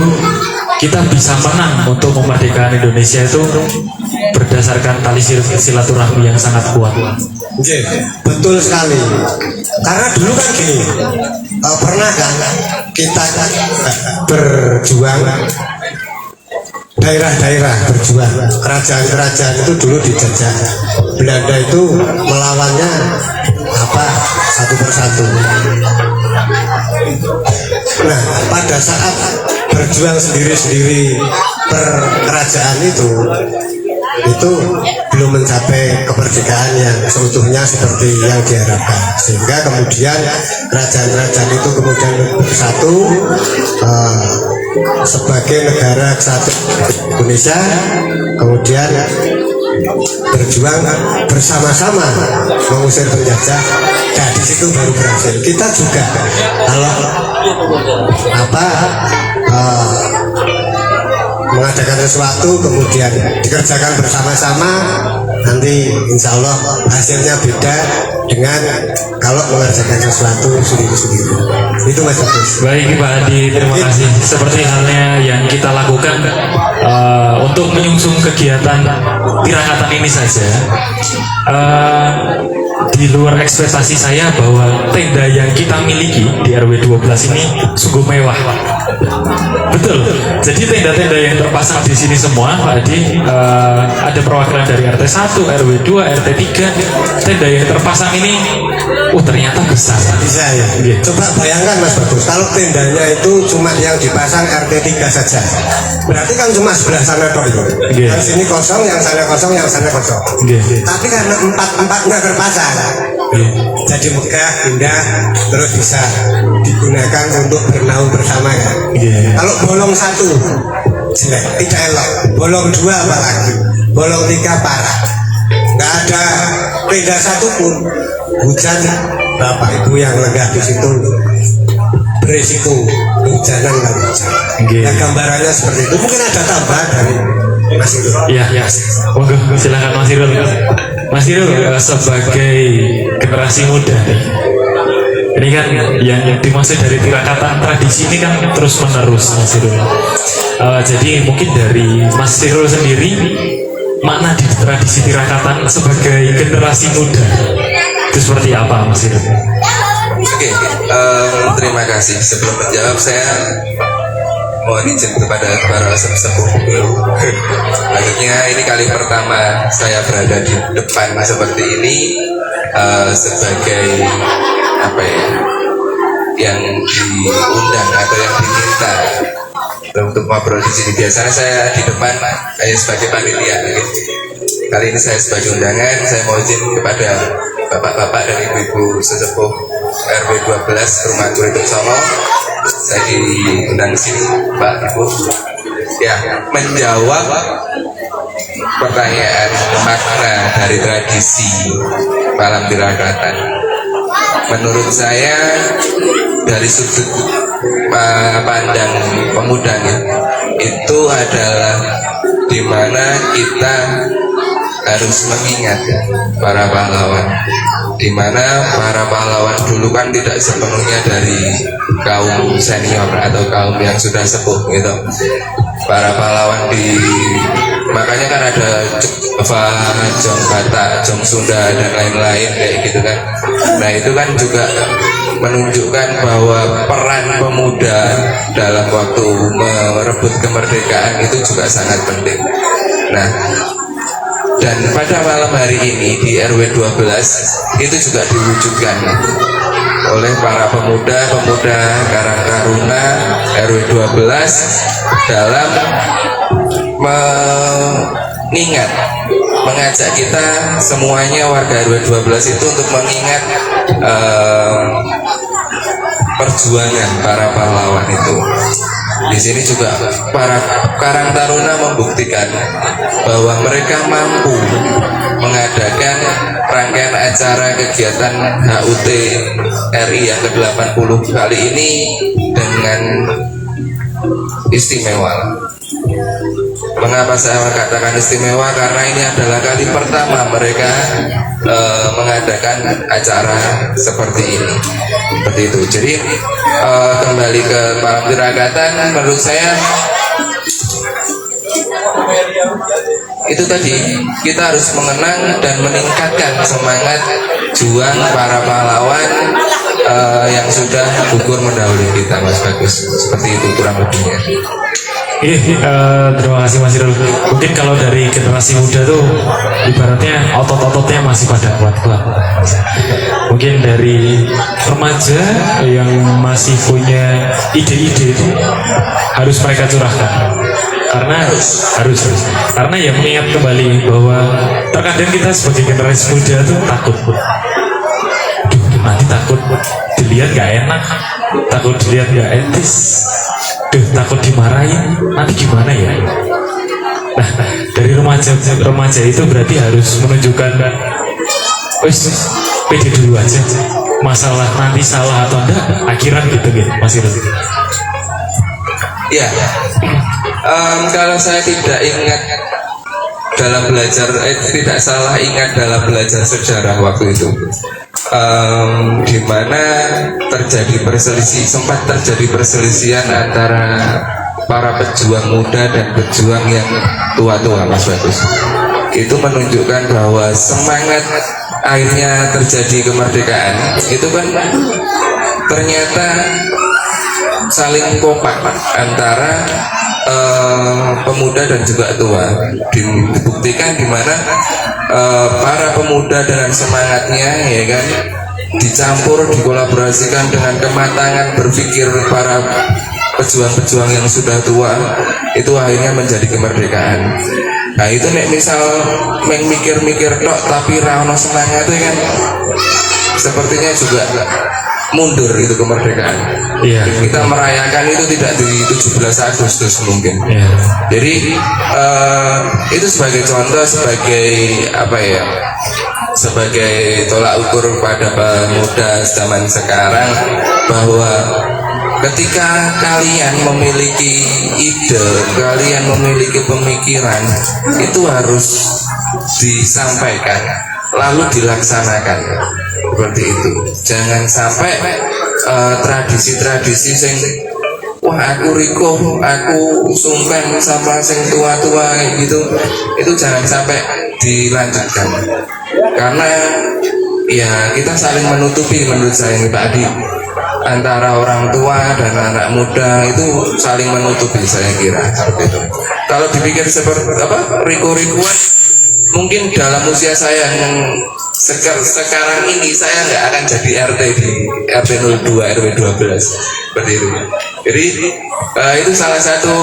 kita bisa menang untuk memerdekakan Indonesia itu berdasarkan tali silaturahmi yang sangat kuat. Betul sekali. Karena dulu kan gini, pernah kan kita berjuang, daerah-daerah berjuang, kerajaan-kerajaan itu dulu dijajah. Belanda itu melawannya satu persatu. Nah, pada saat berjuang sendiri-sendiri per kerajaan itu belum mencapai kemerdekaan yang seutuhnya seperti yang diharapkan, sehingga kemudian kerajaan-kerajaan itu kemudian bersatu sebagai negara kesatuan Indonesia, kemudian berjuang bersama-sama mengusir penjajah. Nah, di situ baru berhasil. Kita juga kalau mengadakan sesuatu kemudian dikerjakan bersama-sama, nanti insya Allah hasilnya beda dengan kalau mengerjakan sesuatu sendiri-sendiri. Itu Mas Agus. Baik Pak Adi, terima kasih. Seperti halnya yang kita lakukan untuk menyungsung kegiatan tirakatan ini saja, di luar ekspektasi saya bahwa tenda yang kita miliki di RW 12 ini sungguh mewah. Betul. Jadi tenda-tenda yang terpasang di sini semua, Pak Adi, ada perwakilan dari RT 1, RW 2, RT 3. Tenda yang terpasang ini, ternyata besar. Bisa ya. Coba bayangkan Mas Bagus, kalau tendanya itu cuma yang dipasang RT 3 saja, berarti kan cuma sebelah sana tok itu. Yang sini kosong, yang sana kosong, yang sana kosong. Tapi karena empat-empatnya terpasang, jadi megah, indah, terus bisa digunakan untuk bernaung bersama ya. Kalau bolong satu jelek, tidak elok. Bolong dua apalagi, bolong tiga parah. Nggak ada tenda satu pun, hujan bapak ibu yang lenggah di situ berisiko hujanan dan hujan. Ya gambarannya seperti itu. Mungkin ada tambahan dari Mas Irul. Ya, monggo silakan Mas Irul. Mas Irul sebagai generasi muda, Ini kan yang dimaksud dari tirakatan tradisi ini kan terus menerus Mas Sirul. Jadi mungkin dari Mas Sirul sendiri, makna di tradisi tirakatan sebagai generasi muda itu seperti apa Mas Sirul? Oke, terima kasih. Sebelum menjawab saya mohon izin kepada para sepuh dulu. Maksudnya ini kali pertama saya berada di depan seperti ini sebagai apa ya, yang diundang atau yang diminta untuk ngobrol di sini. Biasanya saya di depan kayak sebagai panitia. Kali ini saya sebagai undangan. Saya mau izin kepada bapak-bapak dan ibu-ibu sesepuh RW 12 Rumah Kurituk Songo. Saya diundang di sini, Pak Ibu. Ya, menjawab pertanyaan makna dari tradisi malam tirakatan. Menurut saya dari sudut pandang pemudanya itu adalah dimana kita harus mengingat para pahlawan, dimana para pahlawan dulu kan tidak sepenuhnya dari kaum senior atau kaum yang sudah sepuh gitu. Para pahlawan makanya kan ada Java, Jong Batak, Jong Sunda dan lain-lain kayak gitu kan. Nah itu kan juga menunjukkan bahwa peran pemuda dalam waktu merebut kemerdekaan itu juga sangat penting. Nah, dan pada malam hari ini di RW 12 itu juga diwujudkan oleh para pemuda-pemuda Karang Taruna RW 12 dalam mengingat, mengajak kita semuanya warga RW 12 itu untuk mengingat perjuangan para pahlawan itu. Di sini juga para Karang Taruna membuktikan bahwa mereka mampu mengadakan rangkaian acara kegiatan HUT RI yang ke-80 kali ini dengan istimewa. Mengapa saya katakan istimewa? Karena ini adalah kali pertama mereka mengadakan acara seperti ini. Seperti itu. Jadi kembali ke malam tirakatan, menurut saya itu tadi kita harus mengenang dan meningkatkan semangat juang para pahlawan yang sudah gugur mendahului kita, Mas Bagus. Seperti itu kurang lebihnya. Terima kasih Mas Irul. Mungkin kalau dari generasi muda tuh ibaratnya otot-ototnya masih pada kuat-kuat. Mungkin dari remaja yang masih punya ide-ide itu harus mereka curahkan. Karena harus karena ya mengingat kembali bahwa terkadang kita sebagai generasi muda tuh takut. Nanti takut dilihat gak enak, takut dilihat gak etis, takut dimarahin, nanti gimana ya? Nah, dari remaja itu berarti harus menunjukkan pede dulu aja, masalah nanti salah atau enggak akhiran gitu Mas Irul. Ya, kalau saya tidak ingat dalam belajar, tidak salah ingat dalam belajar sejarah waktu itu, di mana sempat terjadi perselisihan antara para pejuang muda dan pejuang yang tua-tua, Mas Bagus. Itu menunjukkan bahwa semangat akhirnya terjadi kemerdekaan itu kan ternyata saling kompak antara pemuda dan juga tua. Dibuktikan di mana para pemuda dengan semangatnya, ya kan, dicampur, dikolaborasikan dengan kematangan berpikir para pejuang-pejuang yang sudah tua, itu akhirnya menjadi kemerdekaan. Nah itu nek misal mikir-mikir tok tapi ra ono semangat itu kan sepertinya juga mundur itu kemerdekaan. Iya. Kita merayakan itu tidak di 17 Agustus mungkin. Iya. Jadi itu sebagai contoh, sebagai apa ya, sebagai tolak ukur pada pemuda zaman sekarang bahwa ketika kalian memiliki ide, kalian memiliki pemikiran, itu harus disampaikan lalu dilaksanakan. seperti itu. Jangan sampai tradisi-tradisi sing wah aku riko, aku sungkan sama sing tua-tua kayak gitu, itu jangan sampai dilanjutkan. Karena ya kita saling menutupi menurut saya Pak Adi, antara orang tua dan anak muda itu saling menutupi saya kira seperti itu. Kalau dipikir seperti apa riko-rikuan, mungkin dalam usia saya yang sekarang ini saya nggak akan jadi RT di RT 02 RW 12 seperti itu. Jadi itu salah satu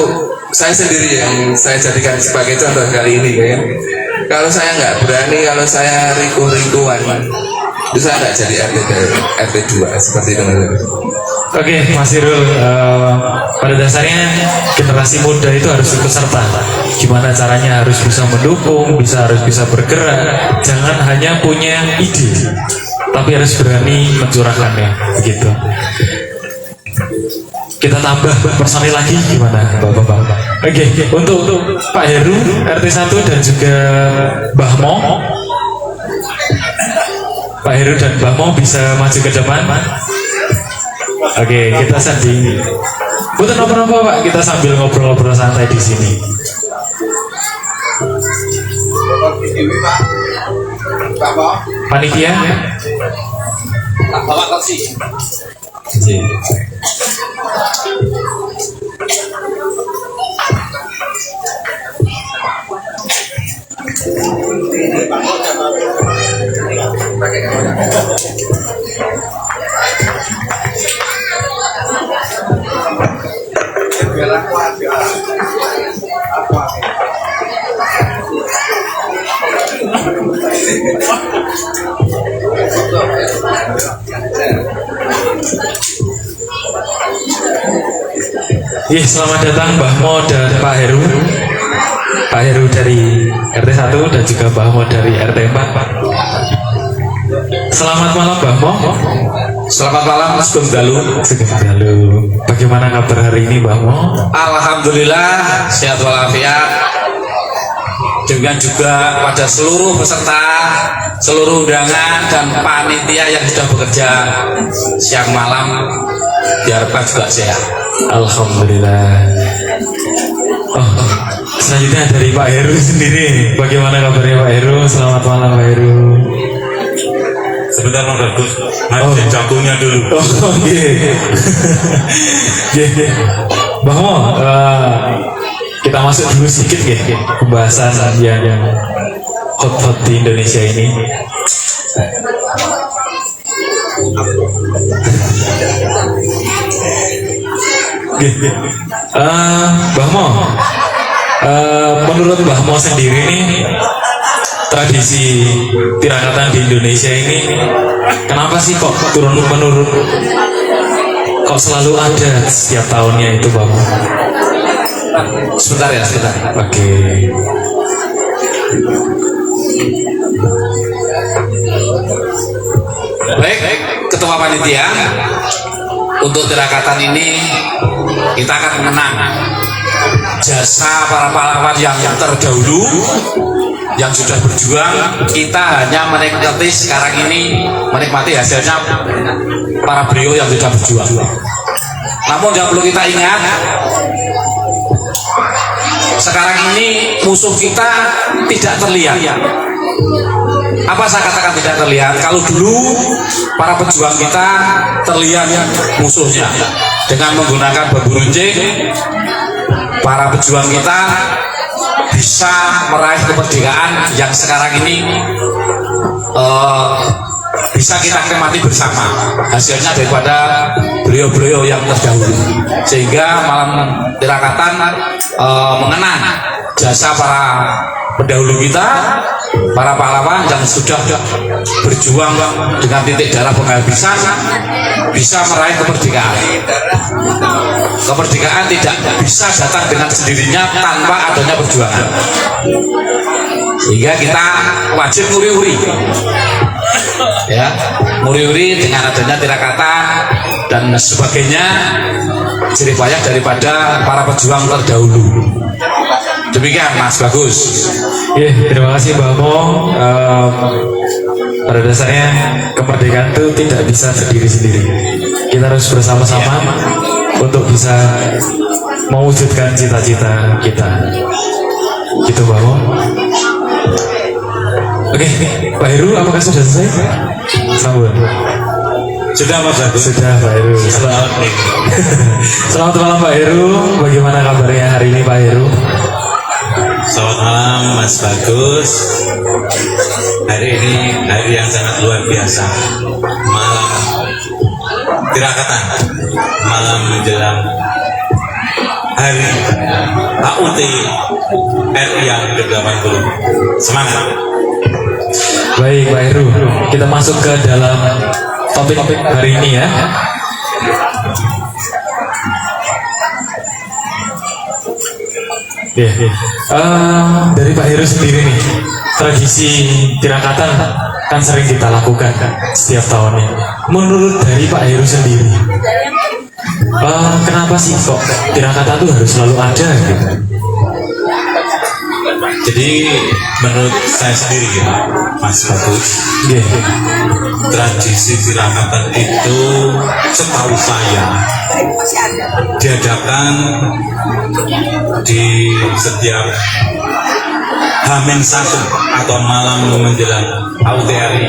saya sendiri yang saya jadikan sebagai contoh kali ini kan. Kalau saya nggak berani, kalau saya riko-rikuan, itu saya nggak jadi RT 2 seperti itu. Oke, Mas Irul, pada dasarnya generasi muda itu harus ikut serta. Gimana caranya harus bisa mendukung, harus bisa bergerak. Jangan hanya punya ide, tapi harus berani mencurahkannya, begitu. Kita tambah personil lagi gimana, Bapak-bapak? Oke, untuk Pak Heru, RT 1 dan juga Mbah Mo. Pak Heru dan Mbah Mo bisa maju ke depan. Oke, kita sanding. Bukan apa-apa Pak, kita sambil ngobrol-ngobrol santai di sini. Panitia? Bawa kursi. Selamat datang Mbah Mo dan Pak Heru. Pak Heru dari RT 1 dan juga Mbah Mo dari RT 4. Selamat malam Mbah Mo. Selamat malam Mas Gumdalu. Bagaimana kabar hari ini Mbah Mo? Alhamdulillah sehat walafiat. Demikian juga pada seluruh peserta, seluruh undangan dan panitia yang sudah bekerja siang malam, diharapkan juga sehat. Alhamdulillah. Selanjutnya dari Pak Heru sendiri, bagaimana kabarnya Pak Heru? Selamat malam Pak Heru. Sebentar Mas Bagus, harus jagonya dulu. Mbah Mo, kita masuk dulu sedikit ya pembahasan yang hot di Indonesia ini. Mbah Mo, menurut Mbah Mo sendiri nih, tradisi tirakatan di Indonesia ini kenapa sih kok turun menurun, kok selalu ada setiap tahunnya itu Mbah Mo? Sebentar ya, sebentar. Oke. Baik, Ketua Panitia, untuk tirakatan ini kita akan mengenang jasa para pahlawan yang terdahulu yang sudah berjuang. Kita hanya menikmati sekarang ini, menikmati hasilnya para beliau yang sudah berjuang. Namun yang perlu kita ingat, sekarang ini musuh kita tidak terlihat. Apa saya katakan tidak terlihat? Kalau dulu para pejuang kita terlihat musuhnya dengan menggunakan bambu runcing, para pejuang kita bisa meraih kemerdekaan yang sekarang ini bisa kita nikmati bersama hasilnya daripada beliau-beliau yang terdahulu. Sehingga malam tirakatan mengenang jasa para pendahulu kita, para pahlawan yang sudah berjuang dengan titik darah penghabisan bisa meraih kemerdekaan. Kemerdekaan tidak bisa datang dengan sendirinya tanpa adanya perjuangan. Sehingga kita wajib nguri-uri, ya, nguri-uri dengan adanya tirakatan dan sebagainya, jerih payah daripada para pejuang terdahulu. Demikian Mas Bagus. Terima kasih Mbah Mo. pada dasarnya kemerdekaan itu tidak bisa berdiri sendiri. Kita harus bersama-sama untuk bisa mewujudkan cita-cita kita. Gitu Bang. Oke, Pak Heru, apakah sudah selesai? Sambut. Sudah Mas Bagus. Sudah Pak Heru. Selamat malam Pak Heru. Bagaimana kabarnya hari ini Pak Heru? Selamat malam Mas Bagus. Hari ini hari yang sangat luar biasa. Malam tirakatan, malam menjelang hari HUT RI yang ke-80. Semangat. Baik Pak Heru, kita masuk ke dalam topik hari ini ya. Dari Pak Heru sendiri nih, tradisi tirakatan kan sering kita lakukan setiap tahunnya. Menurut dari Pak Heru sendiri, kenapa sih kok tirakatan itu harus selalu ada gitu? Jadi menurut saya sendiri ya, Mas Bagus, tradisi tirakatan itu setahu saya diadakan di setiap H-1 atau malam menjelang HUT RI.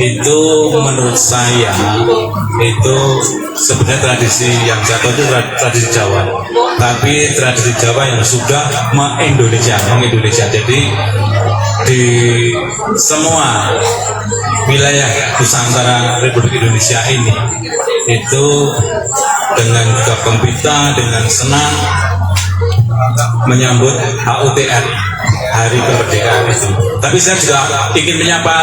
Itu menurut saya itu sebenarnya tradisi yang jatuh itu tradisi Jawa, tapi tradisi Jawa yang sudah mengindonesia. Jadi di semua wilayah Nusantara Republik Indonesia ini itu dengan gembira, dengan senang menyambut HUT RI, hari kemerdekaan itu. Tapi saya juga ingin menyapa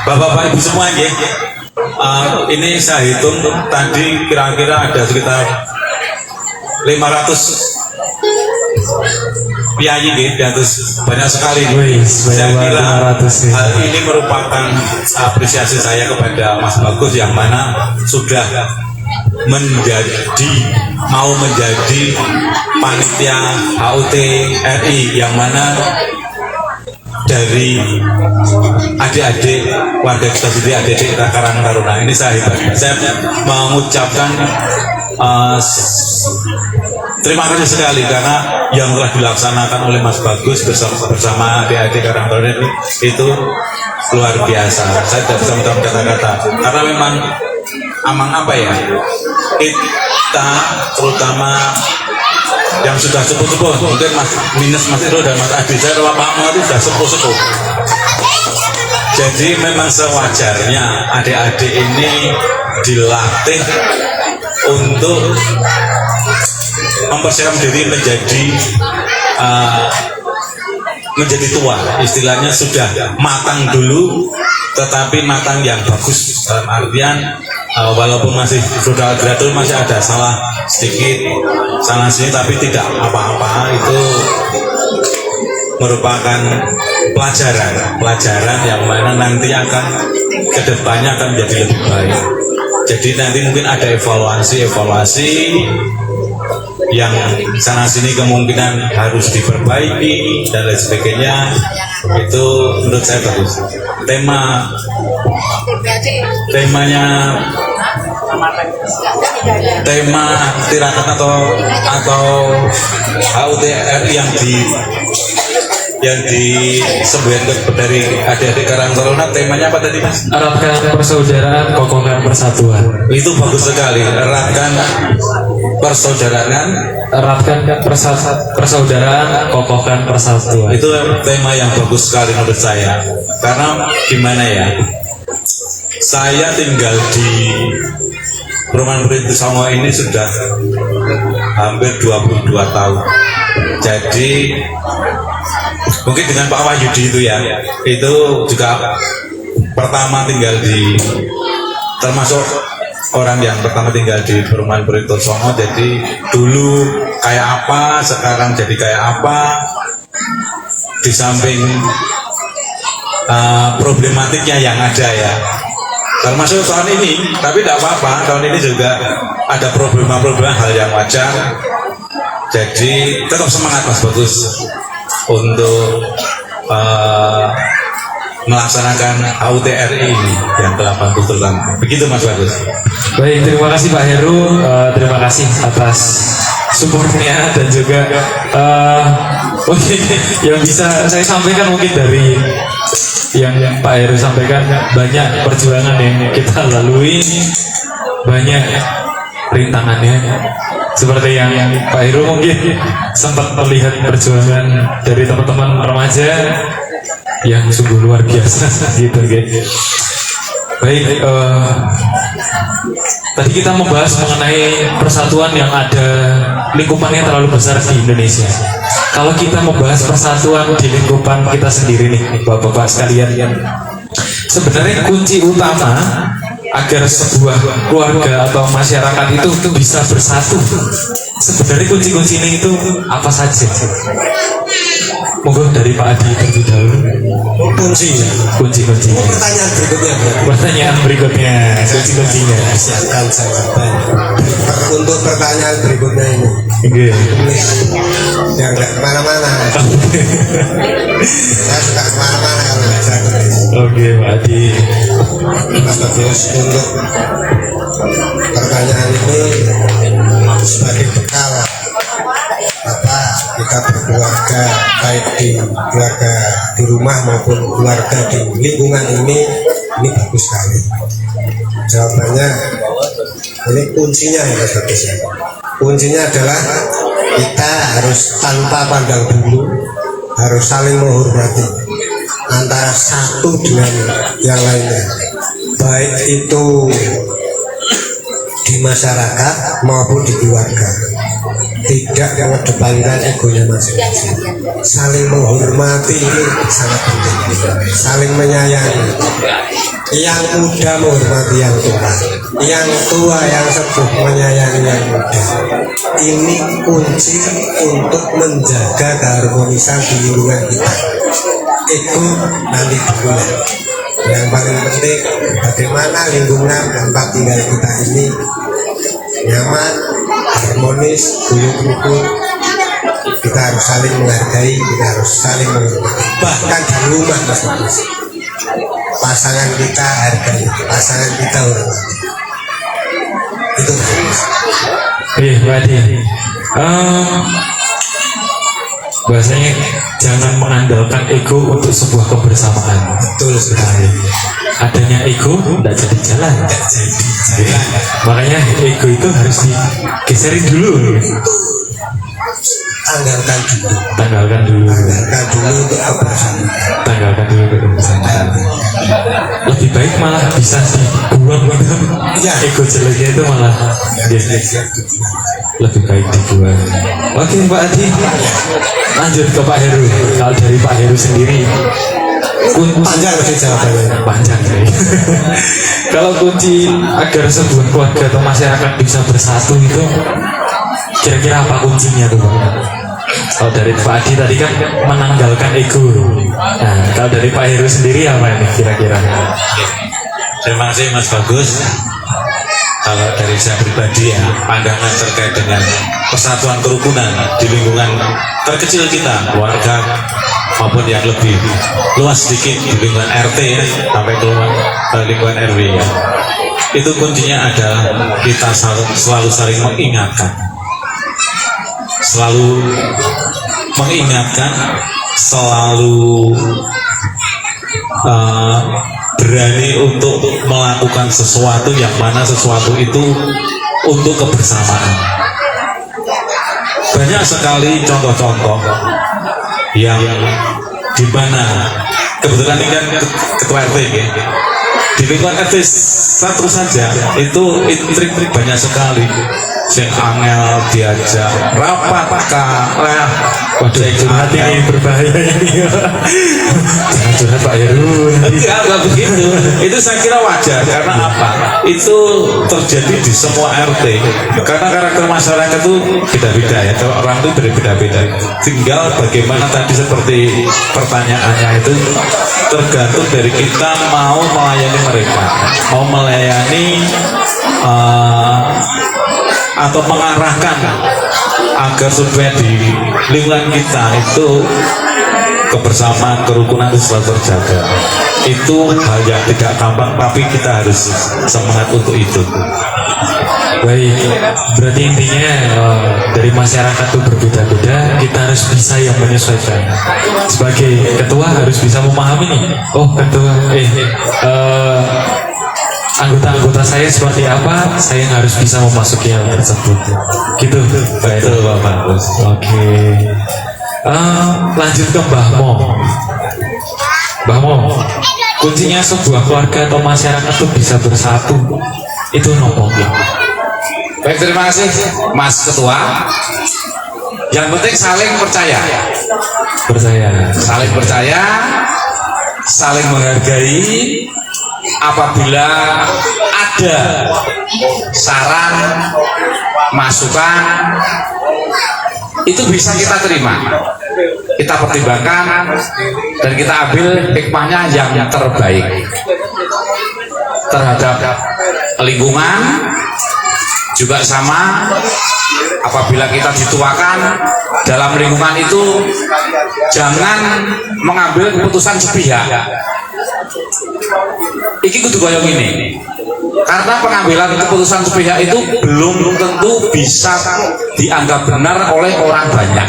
Bapak-bapak Ibu semua ya. Ini saya hitung tadi kira-kira ada sekitar 500 piyayi banyak sekali. Saya kira hal ini merupakan apresiasi saya kepada Mas Bagus yang mana sudah mau menjadi panitia HUT RI, yang mana dari adik-adik warga kita sendiri, adik-adik Karang Taruna ini saya mengucapkan terima kasih sekali karena yang telah dilaksanakan oleh Mas Bagus bersama adik-adik Karang Taruna itu luar biasa. Saya tidak bisa mengucapkan kata-kata karena memang kita terutama yang sudah sepuh-sepuh, mungkin Mas Iro dan Mas Adi, saya Pak itu sudah sepuh-sepuh. Jadi memang sewajarnya adik-adik ini dilatih untuk mempersiapkan diri menjadi tua, istilahnya sudah matang dulu, tetapi matang yang bagus dalam artian walaupun masih sudah gradual masih ada salah sedikit sana sini, tapi tidak apa-apa. Itu merupakan pelajaran yang mana nanti akan kedepannya akan menjadi lebih baik. Jadi nanti mungkin ada evaluasi yang sana sini kemungkinan harus diperbaiki dan lain sebagainya. Itu menurut saya bagus. Tema tirakat atau HUT RI yang disemboyankan dari adik-adik Karang Taruna, temanya apa tadi Mas? Eratkan persaudaraan, kokohkan persatuan. Itu bagus sekali. Eratkan persaudaraan, persaudaraan, kokohkan persatuan. Itu tema yang bagus sekali menurut saya. Karena gimana ya? Saya tinggal di Perumahan Perintis Songo ini sudah hampir 22 tahun. Jadi mungkin dengan Pak Wahyudi itu ya, itu juga pertama tinggal termasuk orang yang pertama tinggal di Perumahan Perintis Songo. Jadi dulu kayak apa, sekarang jadi kayak apa. Di samping problematiknya yang ada ya, termasuk tahun ini, tapi tidak apa-apa, tahun ini juga ada problema hal yang wajar. Jadi tetap semangat Mas Bagus untuk melaksanakan HUTRI ini yang ke-80 terutama. Begitu Mas Bagus. Baik, terima kasih Pak Heru. Terima kasih atas supportnya dan juga mungkin yang bisa saya sampaikan mungkin dari yang Pak Heru sampaikan, banyak perjuangan yang kita lalui, banyak rintangannya. Seperti yang Pak Heru mungkin sempat melihat perjuangan dari teman-teman remaja yang sungguh luar biasa gitu. Baik, tadi kita membahas mengenai persatuan yang ada lingkupannya terlalu besar di Indonesia. Kalau kita membahas persatuan di lingkupan kita sendiri nih, Bapak-bapak sekalian, sebenarnya kunci utama agar sebuah keluarga atau masyarakat itu bisa bersatu, sebenarnya kunci-kuncinya itu apa saja? Monggo dari Pak Adi terlebih dahulu. Kunci-kuncinya. Pertanyaan berikutnya. Kunci-kuncinya. Siapkan jawaban untuk pertanyaan berikutnya ini. Yang nggak kemana-mana. Saya suka kemana-mana kalau belajar. Oke, Pak Adi. Mas Bagus, untuk pertanyaan ini sebagai bekal apa kita berkeluarga, baik di keluarga di rumah maupun keluarga di lingkungan ini bagus sekali. Jawabannya ini kuncinya ya Mas Bagus ya. Kuncinya adalah kita harus tanpa pandang bulu, harus saling menghormati antara satu dengan yang lainnya, baik itu di masyarakat maupun di keluarga. Tidak mengedepankan egonya masing-masing, saling menghormati ini sangat penting, saling menyayangi. Yang muda menghormati yang tua yang sepuh menyayangi yang muda. Ini kunci untuk menjaga keharmonisan di lingkungan kita. Ego nanti dulu. Yang paling penting bagaimana lingkungan tempat tinggal kita ini nyaman, harmonis, guyup-guyup. Kita harus saling menghargai, kita harus saling menghormati. Bahkan di rumah Mas Bagus, pasangan kita hargai, pasangan kita hormati. Itu Mas. Iya, Pak Adi. Bahasanya jangan mengandalkan ego untuk sebuah kebersamaan. Betul sekali. Adanya ego tidak jadi jalan. Makanya ego itu harus digeserin dulu. Tanggalkan dulu untuk kebersamaan. Tanggalkan dulu untuk kebersamaan. Lebih baik malah bisa dibuang gitu. Ya. Ego jeleknya itu malah lebih baik dibuang. Oke Pak Adi, lanjut ke Pak Heru. Kalau dari Pak Heru sendiri, panjang sih jawabannya. Panjang sih. Kalau kunci agar sebuah keluarga atau masyarakat bisa bersatu itu, kira-kira apa kuncinya tuh Pak? Kalau dari Pak Adi tadi kan menanggalkan ego. Nah, kalau dari Pak Heru sendiri apa ini kira-kira? Terima kasih Mas Bagus. Kalau dari saya pribadi ya, pandangan terkait dengan persatuan kerukunan di lingkungan terkecil kita, keluarga maupun yang lebih luas sedikit di lingkungan RT sampai ke lingkungan RW ya. Itu kuncinya adalah kita selalu saling mengingatkan, selalu berani untuk melakukan sesuatu yang mana sesuatu itu untuk kebersamaan. Banyak sekali contoh-contoh yang di mana kebetulan ini kan ketua RT ya. Di lingkungan RT satu saja itu intrik-intrik banyak sekali. Sing angel diajak rapat kalah. Waduh, curhat ini berbahaya ini. Jangan curhat Pak Heru. Enggak begitu. Itu saya kira wajar karena apa? Itu terjadi di semua RT. Karena karakter masyarakat itu beda-beda ya. Orang itu berbeda-beda. Tinggal bagaimana tadi seperti pertanyaannya itu tergantung dari kita mau melayani mereka, mau melayani atau mengarahkan agar supaya di lingkungan kita itu kebersamaan, kerukunan itu selalu terjaga. Itu hal yang tidak gampang, tapi kita harus semangat untuk itu. Baik, berarti intinya dari masyarakat itu berbeda-beda, kita harus bisa yang menyesuaikan. Sebagai ketua harus bisa memahami nih, oh ketua, anggota-anggota saya seperti apa, saya harus bisa memasuki hal tersebut. Gitu, betul Bapak. Oke. Lanjut ke Mbah Mo. Mbah Mo, kuncinya sebuah keluarga atau masyarakat itu bisa bersatu, itu nopo. Baik, terima kasih Mas Ketua. Yang penting saling percaya. Saling percaya, saling menghargai. Apabila ada saran, masukan, itu bisa kita terima, kita pertimbangkan, dan kita ambil hikmahnya yang terbaik terhadap lingkungan. Juga sama, apabila kita dituakan dalam lingkungan itu, jangan mengambil keputusan sepihak. Iki kudu koyo ini, karena pengambilan keputusan sepihak itu belum tentu bisa dianggap benar oleh orang banyak.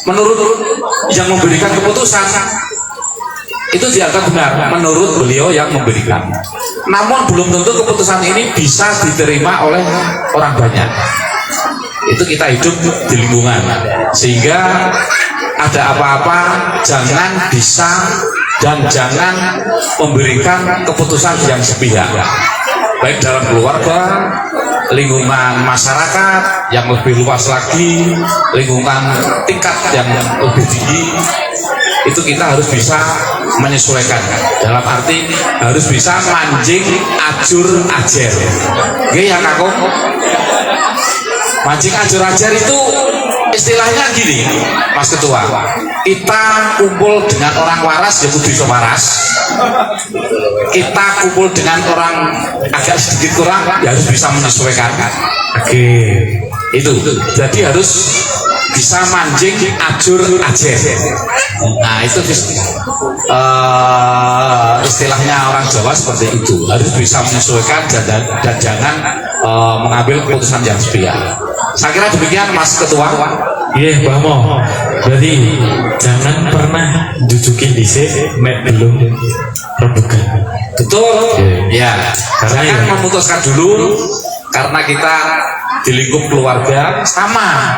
Menurut yang memberikan keputusan itu dianggap benar menurut beliau yang memberikan. Namun belum tentu keputusan ini bisa diterima oleh orang banyak. Itu kita hidup di lingkungan, sehingga ada apa-apa jangan bisa dan jangan memberikan keputusan yang sepihak, baik dalam keluarga, lingkungan masyarakat yang lebih luas lagi, lingkungan tingkat yang lebih tinggi. Itu kita harus bisa menyesuaikan, dalam arti harus bisa mancing ajur ajer. Oke ya kakak, mancing ajur ajer itu istilahnya gini Mas Ketua, kita kumpul dengan orang waras ya kudu iso waras, kita kumpul dengan orang agak sedikit kurang ya harus bisa menyesuaikan. Oke, itu jadi harus bisa mancing ajur ajer. Nah itu istilahnya orang Jawa seperti itu, harus bisa menyesuaikan dan jangan mengambil keputusan yang sepihak. Saya kira demikian Mas Ketua. Iya Mbah Mo, berarti jangan pernah jujukin dhisik mek belum rebukan. Betul. Ya, jangan memutuskan dulu, karena kita di lingkup keluarga sama,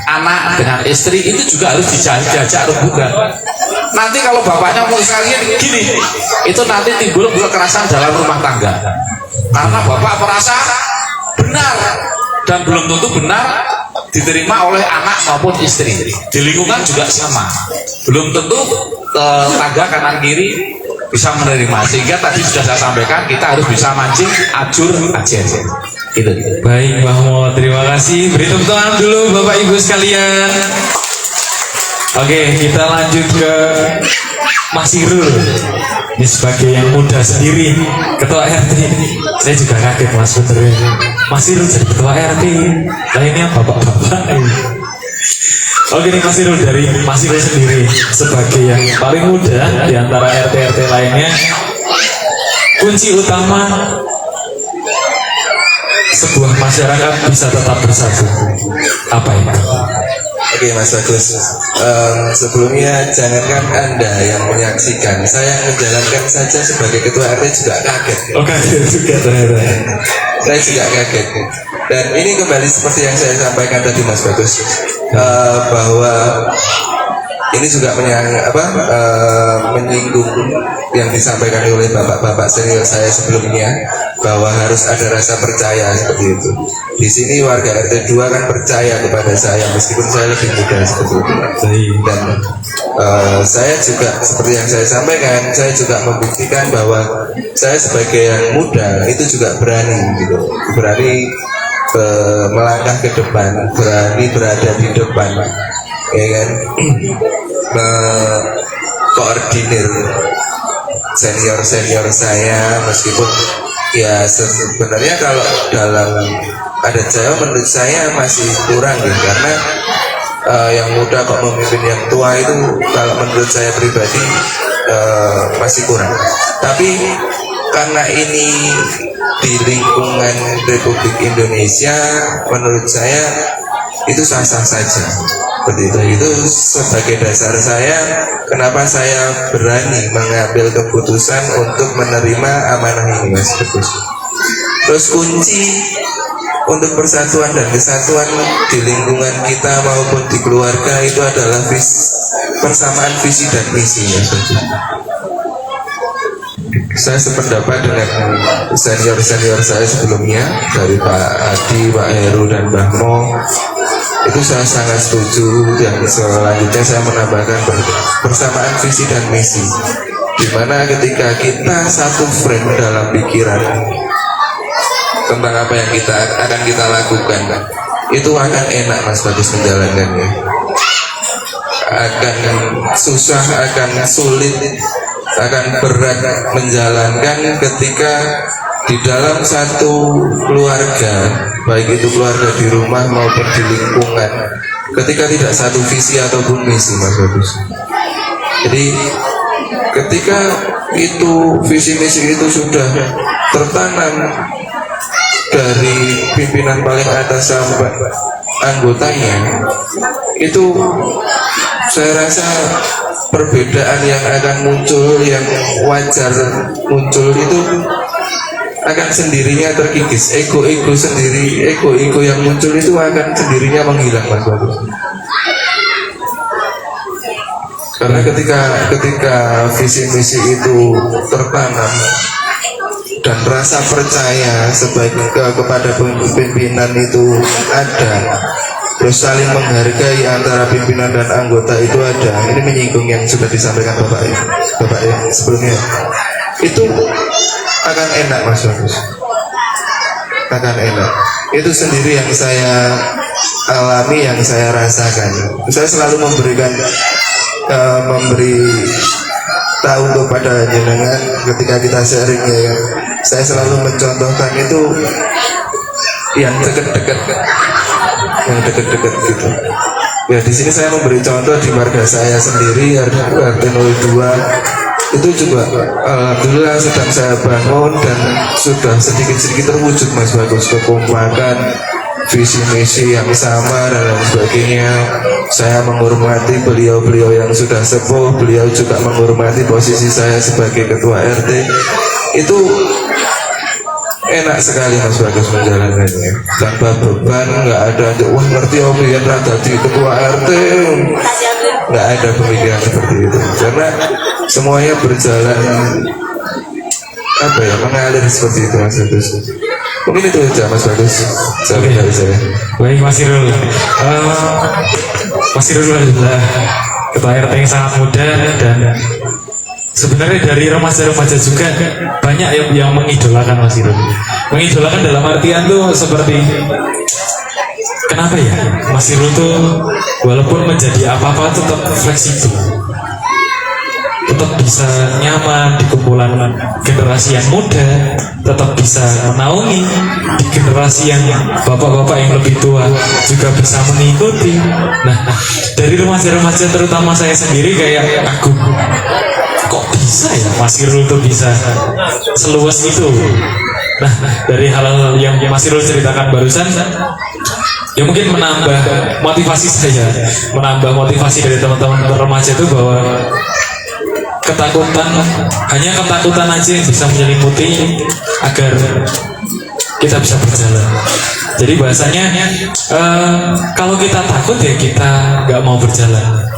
anak dengan istri itu juga harus diajak rebukan. Nanti kalau bapaknya memutuskan gini, itu nanti timbul kekerasan dalam rumah tangga, karena bapak merasa benar dan belum tentu benar diterima oleh anak maupun istri. Di lingkungan juga sama, belum tentu tetangga kanan kiri bisa menerima, sehingga tadi sudah saya sampaikan kita harus bisa mancing ajur ajer. Gitu. Baik Mbah Mo, terima kasih. Beri tepuk tangan dulu Bapak Ibu sekalian. Oke, kita lanjut ke Mas Irul. Ini sebagai yang muda sendiri, ketua RT. Saya juga kaget Mas Putri. Mas Irul jadi ketua RT. Nah ini yang bapak-bapak. Oke nih Mas Irul, dari Mas Irul sendiri sebagai yang paling muda di antara RT-RT lainnya, kunci utama sebuah masyarakat bisa tetap bersatu apa itu? Oke Mas Bagus, sebelumnya jangankan Anda yang menyaksikan, saya menjalankan saja sebagai ketua RT juga kaget. Oh kaget juga ternyata. Saya juga kaget. Dan ini kembali seperti yang saya sampaikan tadi Mas Bagus, bahwa ini juga menyinggung yang disampaikan oleh bapak-bapak senior saya sebelumnya, bahwa harus ada rasa percaya seperti itu. Di sini warga RT 2 kan percaya kepada saya meskipun saya lebih muda seperti itu. Dan saya juga seperti yang saya sampaikan, saya juga membuktikan bahwa saya sebagai yang muda itu juga berani gitu, berani melangkah ke depan, berani berada di depan, ya kan, koordinir senior saya, meskipun ya sebenarnya kalau dalam adat Jawa menurut saya masih kurang ya, karena yang muda kok memimpin yang tua itu kalau menurut saya pribadi masih kurang. Tapi karena ini di lingkungan Republik Indonesia, menurut saya itu sah-sah saja. Seperti itu sebagai dasar saya kenapa saya berani mengambil keputusan untuk menerima amanah ini, Mas Bagus. Terus kunci untuk persatuan dan kesatuan di lingkungan kita maupun di keluarga itu adalah persamaan visi dan misi, Mas Bagus. Saya sependapat dengan senior-senior saya sebelumnya, dari Pak Adi, Pak Heru, dan Mbah Mo. Itu saya sangat setuju. Yang selanjutnya saya menambahkan persamaan visi dan misi, dimana ketika kita satu frame dalam pikiran tentang apa yang akan kita lakukan, itu akan enak, Mas Bagus, menjalankannya. Akan susah, akan sulit, akan berat menjalankan ketika di dalam satu keluarga, baik itu keluarga di rumah maupun di lingkungan, ketika tidak satu visi ataupun misi, Mas Bagus. Jadi ketika itu visi misi itu sudah tertanam dari pimpinan paling atas sampai anggotanya, itu saya rasa perbedaan yang akan muncul, yang wajar muncul itu akan sendirinya terkikis. Ego-ego sendiri, ego-ego yang muncul itu akan sendirinya menghilang, Mas Bagus. Karena ketika visi misi itu tertanam dan rasa percaya kepada pimpinan itu ada, terus saling menghargai antara pimpinan dan anggota itu ada. Ini menyinggung yang sudah disampaikan Bapak yang sebelumnya. Itu akan enak, Mas Bagus. Akan enak. Itu sendiri yang saya alami, yang saya rasakan. Saya selalu memberi tahu kepada jenengan ketika kita sharing, ya. Saya selalu mencontohkan itu yang dekat-dekat gitu. Ya, di sini saya memberi contoh di marga saya sendiri, RT 02 itu juga alhamdulillah sedang saya bangun dan sudah sedikit-sedikit terwujud, Mas Bagus. Kekompakan, visi misi yang sama dan lain sebagainya. Saya menghormati beliau-beliau yang sudah sepuh, beliau juga menghormati posisi saya sebagai ketua RT. Itu enak sekali, Mas Bagus, menjalankannya tanpa beban. Nggak ada wah ngerti om ya di ketua RT, nggak ada pemikiran seperti itu, karena semuanya berjalan mengalir seperti itu, Mas Bagus. Mungkin itu saja, Mas Bagus, dari saya. Baik, Mas Irul. Mas Irul adalah ketua RT yang sangat muda, dan sebenarnya dari remaja-remaja juga banyak yang mengidolakan Mas Irul. Mengidolakan dalam artian tuh seperti, kenapa ya Mas Irul tuh walaupun menjadi apa-apa tetap fleksibel, tetap bisa nyaman di kumpulan generasi yang muda, tetap bisa menaungi di generasi yang bapak-bapak yang lebih tua juga bisa mengikuti. Nah, dari remaja-remaja terutama saya sendiri kayak kagum, kok bisa ya Mas Irul tuh bisa seluas itu. Nah, dari hal-hal yang Mas Irul ceritakan barusan, ya mungkin menambah motivasi saya, menambah motivasi dari teman-teman remaja itu bahwa hanya ketakutan aja yang bisa menyelimuti agar kita bisa berjalan. Jadi bahasanya kalau kita takut ya kita nggak mau berjalan.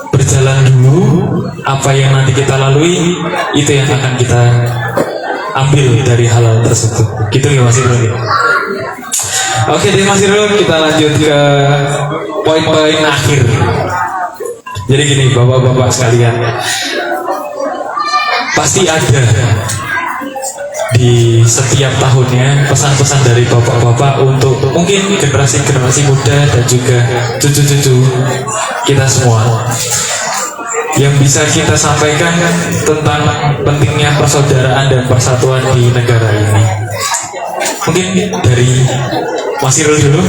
Berjalan dulu, apa yang nanti kita lalui itu yang akan kita ambil dari hal tersebut. Gitu ya Mas Irul. Oke deh Mas Irul, kita lanjut ke poin-poin akhir. Jadi gini bapak-bapak sekalian, pasti ada di setiap tahunnya pesan-pesan dari bapak-bapak untuk mungkin generasi-generasi muda dan juga cucu-cucu kita semua, yang bisa kita sampaikan tentang pentingnya persaudaraan dan persatuan di negara ini. Mungkin dari Mas Irul dulu.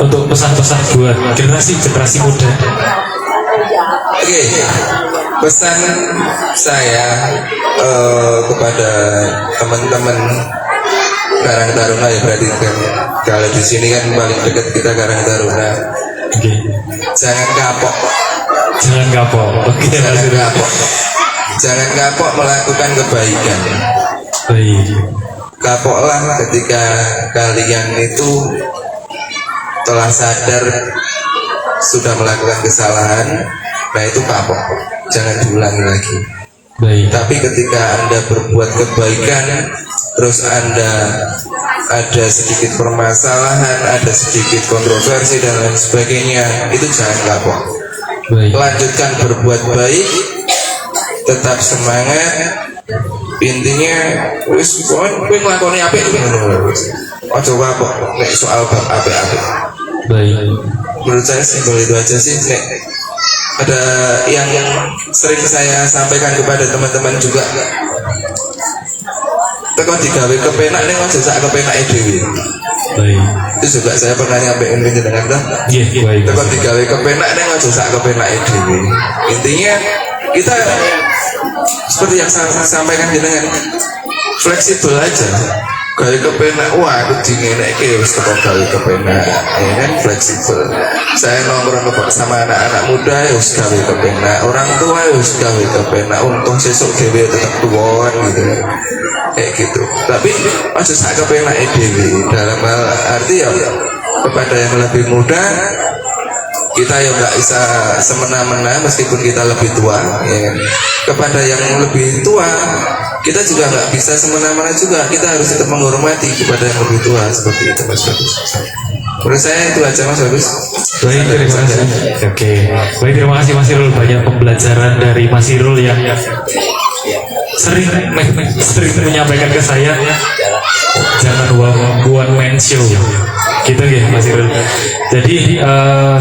untuk pesan-pesan buat generasi muda. Oke, pesan saya kepada teman-teman Karang Taruna, ya berarti kan kalau di sini kan paling dekat kita Karang Taruna. Oke. Jangan kapok. Jangan kapok. Oke. Jangan kapok. Jangan kapok melakukan kebaikan. Baik. Kapoklah ketika kalian itu telah sadar sudah melakukan kesalahan. Nah itu kapok, jangan diulangi lagi. Baik. Tapi ketika Anda berbuat kebaikan, terus Anda ada sedikit permasalahan, ada sedikit kontroversi dan lain sebagainya, itu jangan kapok. Baik. Lanjutkan berbuat baik, tetap semangat. Intinya, wis kowe nglakoni apik ngono. Aja kapok nek soal bab apik-apik. Baik. Menurut saya simpel itu aja sih. Nek ada yang sering saya sampaikan kepada teman-teman juga, teko digawe kepenak ning aja sak kepenake dhewe. Baik. Itu juga saya pernah nyampein dengan tuh. Iya, baik. Teko digawe kepenak ning aja sak kepenake dhewe. Intinya kita seperti yang saya sampaikan dengan fleksibel aja. Gawe kepenak, wah aku dingenekke wis teko gawe kepenak, ya kan fleksibel. Saya nongkrong sama anak-anak muda ya wis gawe kepenak, orang tua ya wis gawe kepenak, untung sesuk dhewe tetap tuwon gitu. Kayak gitu. Tapi aja sak kepenake dhewe, dalam hal arti ya kepada yang lebih muda kita ya nggak bisa semena-mena meskipun kita lebih tua, ya kan? Kepada yang lebih tua kita juga nggak bisa semena-mena juga, kita harus tetap menghormati kepada yang lebih tua, seperti itu Mas Bagus. Menurut saya itu aja Mas Bagus. Baik, terima kasih. Oke, baik, terima kasih Mas Irul, banyak pembelajaran dari Mas Irul yang sering menyampaikan ke saya, jangan one man show gitu ya Mas Irul. Jadi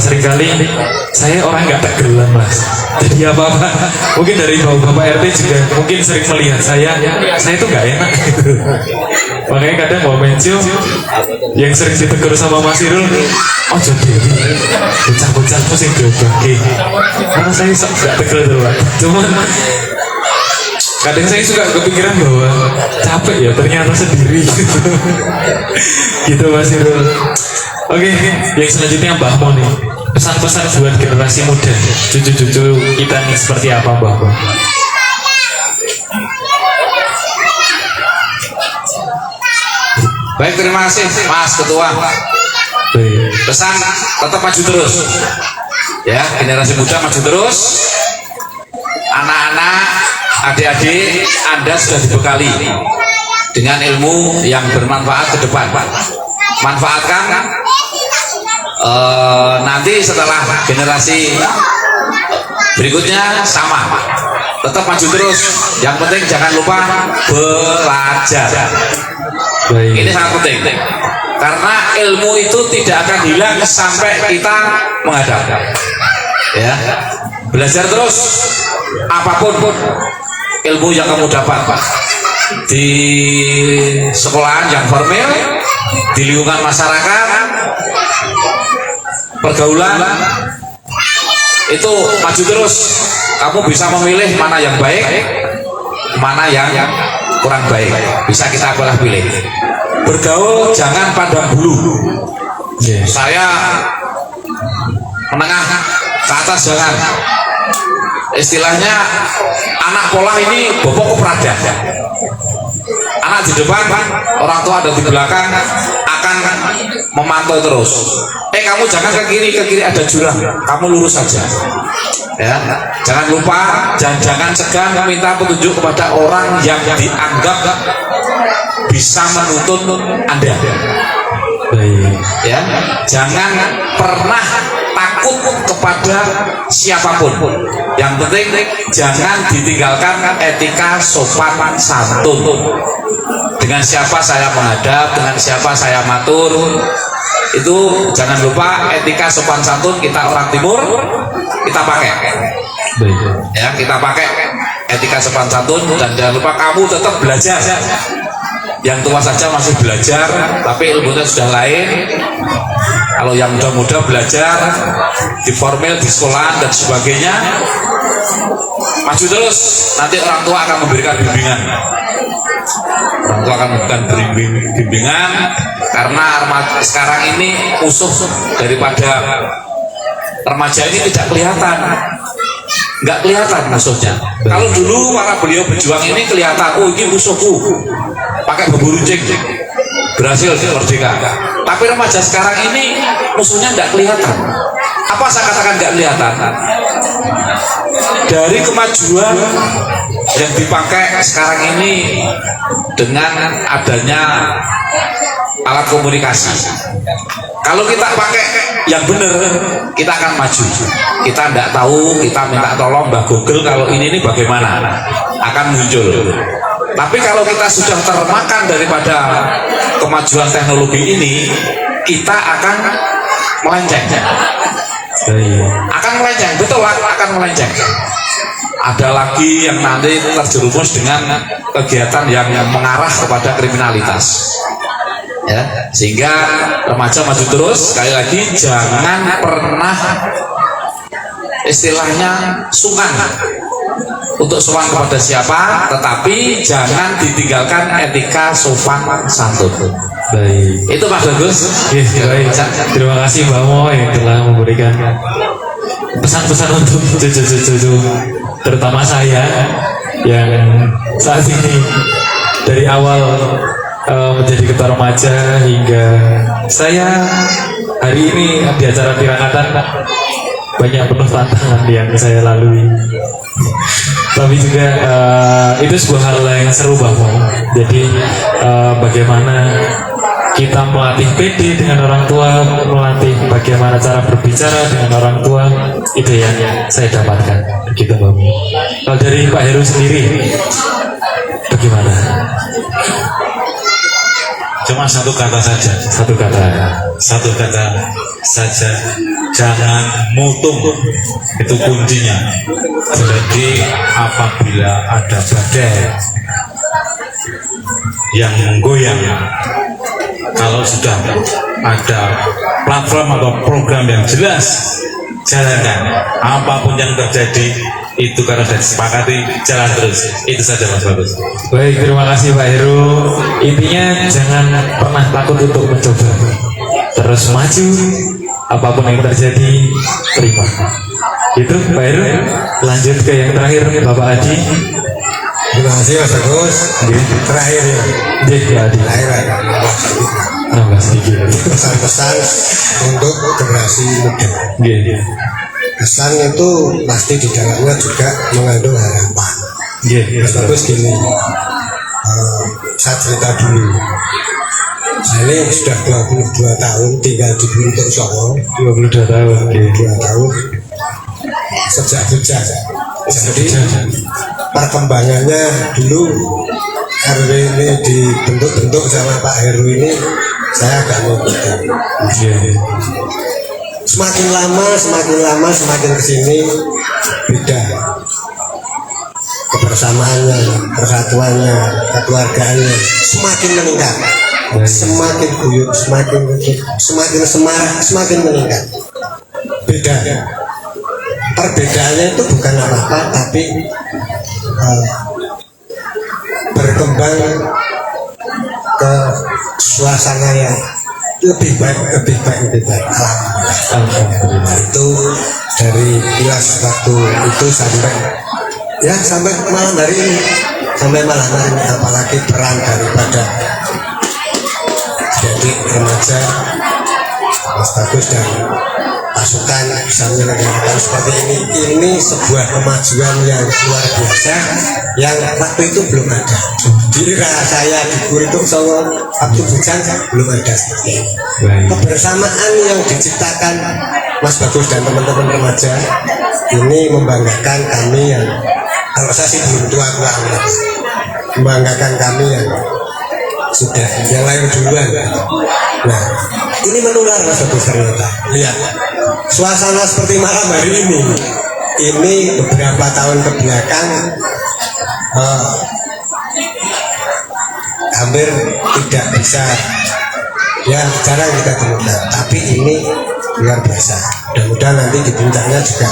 seringkali saya orang nggak tenggelam Mas, jadi apa-apa mungkin dari bapak RT juga mungkin sering melihat saya itu nggak enak gitu. Makanya kadang bawa mencio yang sering ditegur sama Mas Irul, oh jadi bocah-bocah pusing diobaki, karena saya nggak tegel tuh Pak. Cuman kadang saya suka kepikiran bahwa capek ya ternyata sendiri gitu Mas Irul. Oke, yang selanjutnya Mbah Mo nih, pesan-pesan buat generasi muda, cucu-cucu kita nih seperti apa Mbah Mo? Baik, terima kasih Mas Ketua. Pesan tetap maju terus, ya generasi muda maju terus. Anak-anak, adik-adik, Anda sudah dibekali dengan ilmu yang bermanfaat ke depan. Manfaatkan nanti setelah generasi berikutnya sama, tetap maju terus. Yang penting jangan lupa belajar. Ini sangat penting karena ilmu itu tidak akan hilang sampai kita menghadap. Ya, belajar terus apapun ilmu yang kamu dapat di sekolahan yang formal, di lingkungan masyarakat, pergaulan itu maju terus. Kamu bisa memilih mana yang baik, mana yang kurang baik, bisa kita pilih. Bergaul jangan pandang bulu. Saya menengah ke atas jangan. Istilahnya anak pola ini bobok keprada. Anak di depan, orang tua ada di belakang, akan memantau terus. Kamu jangan ke kiri ada jurang, kamu lurus saja. Ya, jangan lupa, jangan segan meminta petunjuk kepada orang yang dianggap bisa menuntun Anda. Ya, jangan pernah takut kepada siapapun. Yang penting jangan ditinggalkan etika sopan santun. Dengan siapa saya menghadap, dengan siapa saya matur, itu jangan lupa etika sopan santun. Kita orang timur, kita pakai. Ya, kita pakai etika sopan santun, dan jangan lupa kamu tetap belajar. yang tua saja masih belajar tapi ilmunya sudah lain. Kalau yang muda-muda belajar di formal, di sekolah dan sebagainya, maju terus, nanti orang tua akan memberikan bimbingan. Orang tua akan memberikan bimbingan karena sekarang ini musuh daripada remaja ini tidak kelihatan, nggak kelihatan musuhnya. Kalau dulu para beliau berjuang ini kelihatan, oh ini musuhku, pakai bambu runcing, berhasil merdeka. Tapi remaja sekarang ini musuhnya nggak kelihatan. Apa saya katakan nggak kelihatan? Dari kemajuan yang dipakai sekarang ini dengan adanya alat komunikasi. Kalau kita pakai yang benar, kita akan maju. Kita tidak tahu, kita minta tolong Mbah Google kalau ini bagaimana, akan muncul. Tapi kalau kita sudah termakan daripada kemajuan teknologi ini, kita akan melenceng. Akan melenceng, betul, akan melenceng. Ada lagi yang nanti terjerumus dengan kegiatan yang mengarah kepada kriminalitas. Ya, sehingga remaja maju terus. Sekali lagi, jangan pernah istilahnya sungkan untuk sopan kepada siapa, tetapi jangan ditinggalkan etika sopan santun. Baik. Itu Pak Bagus. Baik. Terima kasih Mbak Mo yang telah memberikan pesan-pesan untuk cucu-cucu, terutama saya yang saat ini dari awal menjadi ketua remaja hingga saya hari ini di acara tirakatan banyak penuh tantangan yang saya lalui. Tapi juga itu sebuah hal yang seru Bang. Jadi bagaimana kita melatih PD dengan orang tua, melatih bagaimana cara berbicara dengan orang tua, itu yang saya dapatkan. Begitu Bang. Kalau dari Pak Heru sendiri, bagaimana? Cuma satu kata saja. Satu kata saja. Jangan mutung. Itu kuncinya. Jadi apabila ada badai yang menggoyang, kalau sudah ada platform atau program yang jelas, jalankan. Apapun yang terjadi, itu karena sudah disepakati, jalan terus. Itu saja Mas Bagus. Baik, terima kasih Pak Heru. Intinya jangan pernah takut untuk mencoba. Terus maju, apapun yang terjadi, terima. Itu Pak Heru. Lanjut ke yang terakhir, Bapak Adi. Terima kasih Mas Bagus. Terakhir ya. Pak Adi. Nambah sedikit. Pesan-pesan untuk generasi muda. Pesan itu pasti di dalamnya juga mengandung harapan. Mas Bagus gini, saya cerita dulu. Saya ini sudah 22 tahun tinggal di Purituk Songo. 22 tahun. 22 tahun. Sejak bujang. Jadi perkembangannya dulu RW ini dibentuk-bentuk sama Pak Heru ini, saya agak mengikuti. Semakin lama semakin kesini beda kebersamaannya, persatuannya, kekeluargaannya semakin meningkat, semakin guyup, semakin semarak, semakin meningkat. Beda. Perbedaannya itu bukan apa-apa, tapi berkembang ke suasana yang lebih baik. Alhamdulillah. Itu dari kilas waktu itu sampai malam hari ini, apalagi peran daripada jadi remaja Mas Bagus dan pasukan bisa menyelenggarakan seperti ini sebuah kemajuan yang luar biasa yang waktu itu belum ada. Di era saya di Purituk Songo waktu bujang belum ada seperti ini. Kebersamaan yang diciptakan Mas Bagus dan teman-teman remaja ini membanggakan kami yang, kalau saya sih belum tua-tua, membanggakan kami yang sudah yang lain duluan. Nah, ini menular Mas Bagus ternyata. Lihat suasana seperti malam hari ini beberapa tahun ke belakang hampir tidak bisa, ya jarang kita temukan. Tapi ini luar biasa. Mudah-mudahan nanti di puncaknya juga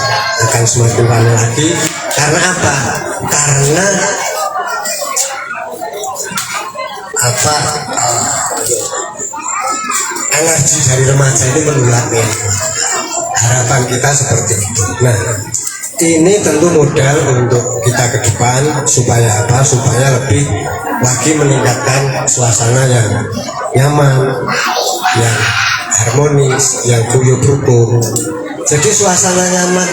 akan semakin ramai lagi. Karena apa? Karena energi dari remaja itu menular. Harapan kita seperti itu. Nah, ini tentu modal untuk kita ke depan supaya apa? Supaya lebih lagi meningkatkan suasana yang nyaman, yang harmonis, yang guyub rukun. Jadi suasana nyaman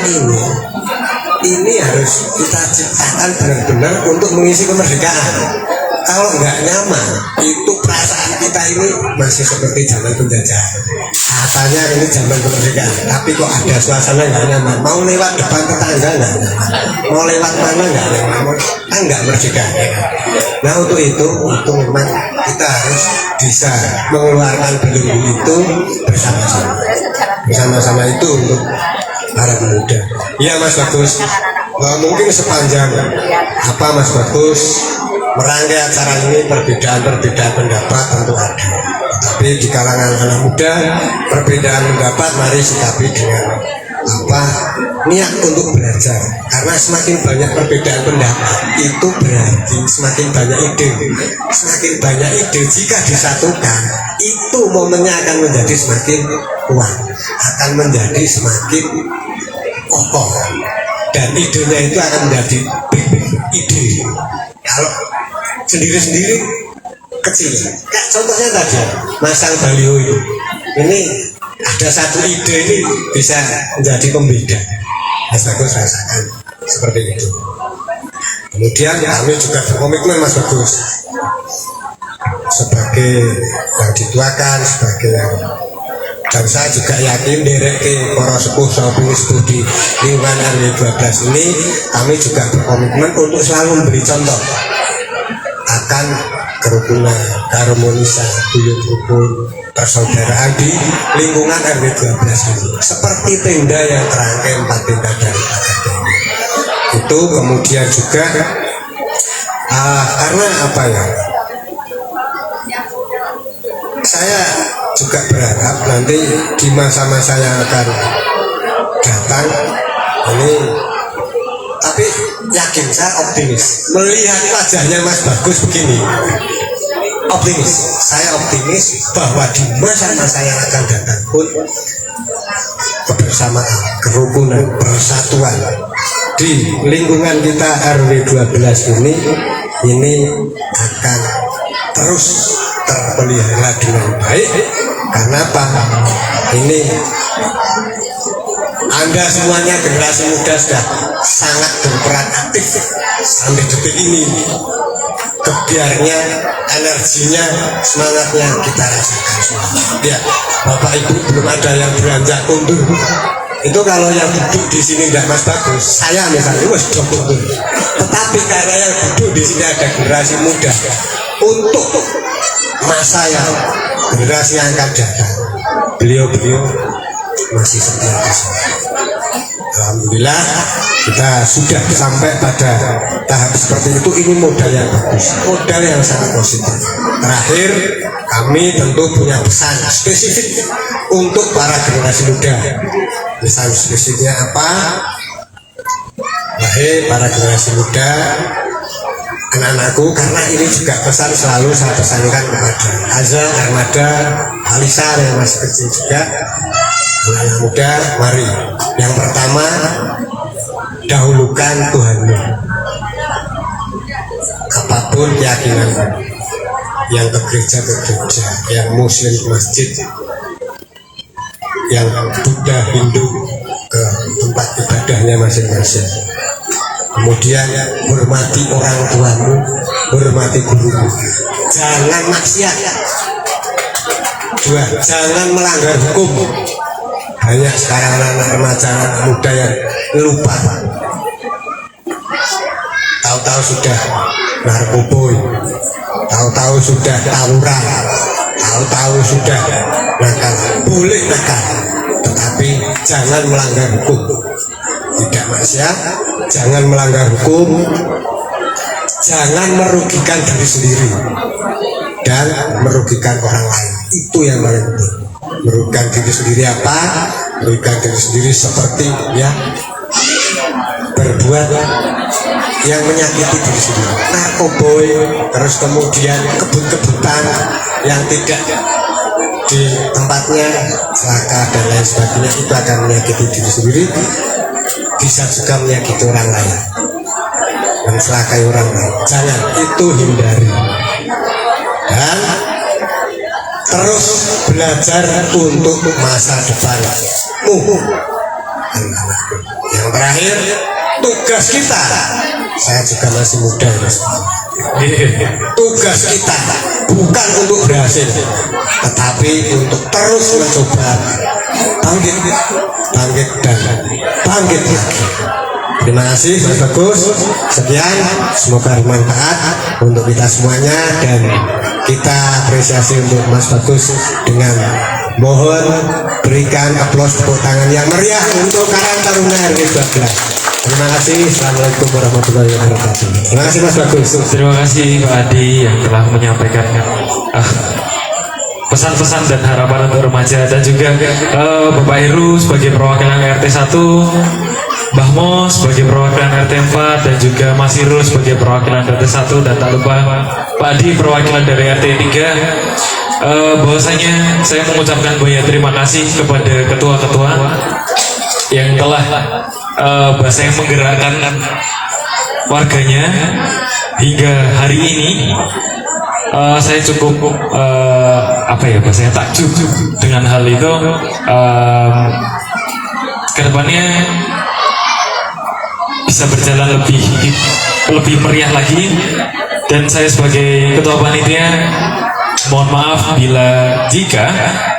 ini harus kita ciptakan benar-benar untuk mengisi kemerdekaan. Kalau nggak nyaman, itu perasaan kita ini masih seperti zaman penjajahan. Katanya ini zaman kemerdekaan, tapi kok ada suasana nggak nyaman. Mau lewat depan tetangga nggak nyaman, mau lewat mana nggak nyaman, kan nggak merdeka. Nah untuk itu memang kita harus bisa mengeluarkan belenggu itu bersama-sama itu untuk para pemuda. Iya Mas Bagus, mungkin sepanjang apa Mas Bagus merangkai acara ini perbedaan pendapat tentu ada. Tapi di kalangan anak muda perbedaan pendapat mari sikapi dengan niat untuk belajar. Karena semakin banyak perbedaan pendapat itu berarti semakin banyak ide. Semakin banyak ide jika disatukan itu momennya akan menjadi semakin kuat, akan menjadi semakin kokoh, dan idenya itu akan menjadi ide. Kalau sendiri-sendiri kecil, kayak contohnya tadi masang baliho ini ada satu ide ini bisa menjadi pembeda. Mas Bagus rasakan seperti itu. Kemudian kami juga berkomitmen Mas Bagus sebagai yang dituakan, sebagai yang, dan saya juga yakin derek ke para sepuh di lingkungan RW 12 ini kami juga berkomitmen untuk selalu memberi contoh akan kerukunan, keharmonisan, guyub rukun, persaudaraan di lingkungan RW 12 ini. Seperti tenda yang terangkai 4 tenda dari akademi. Itu kemudian juga karena apa ya? Saya juga berharap nanti di masa-masa yang akan datang ini, tapi yakin saya optimis melihat wajahnya Mas Bagus begini, saya optimis bahwa di masa-masa yang akan datang pun kebersamaan, kerukunan, persatuan di lingkungan kita RW 12 ini akan terus terpelihara dengan baik. Karena apa? Ini Anda semuanya generasi muda sudah sangat berperan aktif sampai detik ini. Kebiarnya, energinya, semangatnya kita rasakan semua. Ya, Bapak Ibu belum ada yang beranjak mundur. Itu kalau yang duduk di sini tidak Mas Bagus, saya misalnya sudah mundur. Tetapi karena yang duduk di sini ada generasi muda, untuk masa yang generasi yang akan datang, beliau-beliau masih setia di sini. Alhamdulillah kita sudah sampai pada tahap seperti itu. Ini modal yang bagus, modal yang sangat positif. Terakhir, kami tentu punya pesan spesifik untuk para generasi muda. Pesan spesifiknya apa? Wahai para generasi muda, anak-anakku, karena ini juga pesan selalu saya pesankan kepada Azza, Armada, Alisa yang masih kecil juga. Anak muda, mari. Yang pertama, dahulukan Tuhanmu. Apapun keyakinanmu, yang ke gereja, yang Muslim ke masjid, yang Buddha, Hindu ke tempat ibadahnya masing-masing. Kemudian hormati orang tuamu, hormati gurumu. Jangan maksiat. 2, jangan melanggar hukum. Banyak sekarang anak remaja, anak muda yang lupa. Tahu-tahu sudah narkoboy, tahu-tahu sudah tawuran, tahu-tahu sudah nakal. Boleh nakal, tetapi jangan melanggar hukum. Tidak maksiat, jangan melanggar hukum, jangan merugikan diri sendiri. dan merugikan orang lain. Itu yang paling penting. Merugikan diri sendiri apa? Merugikan diri sendiri seperti ya berbuat yang menyakiti diri sendiri, narkoboy, terus kemudian kebut-kebutan yang tidak di tempatnya, celaka dan lain sebagainya, itu akan menyakiti diri sendiri, bisa juga menyakiti orang lain, mencelakai orang lain. Jangan, itu hindari. Dan terus belajar untuk masa depanmu. Yang terakhir, tugas kita, saya juga masih muda ya, tugas kita bukan untuk berhasil, tetapi untuk terus mencoba bangkit dan bangkit lagi. Terima kasih Mas Bagus. Sekian, semoga bermanfaat untuk kita semuanya, dan kita apresiasi untuk Mas Bagus dengan mohon berikan aplaus tepuk tangan yang meriah untuk Karang Taruna RW 12. Terima kasih. Assalamualaikum warahmatullahi wabarakatuh. Terima kasih Mas Bagus. Terima kasih Pak Adi yang telah menyampaikan pesan-pesan dan harapan untuk remaja, dan juga Bapak Heru sebagai perwakilan RT 1, Mbah Mo sebagai perwakilan RT 4, dan juga Mas Irul sebagai perwakilan RT 1, dan tak lupa Pak Adi perwakilan dari RT 3. Bahwasanya saya mengucapkan banyak terima kasih kepada ketua-ketua yang telah bahasa yang menggerakkan warganya hingga hari ini. Saya cukup bahasanya takjub dengan hal itu. Kedepannya bisa berjalan lebih meriah lagi, dan saya sebagai ketua panitia mohon maaf bila jika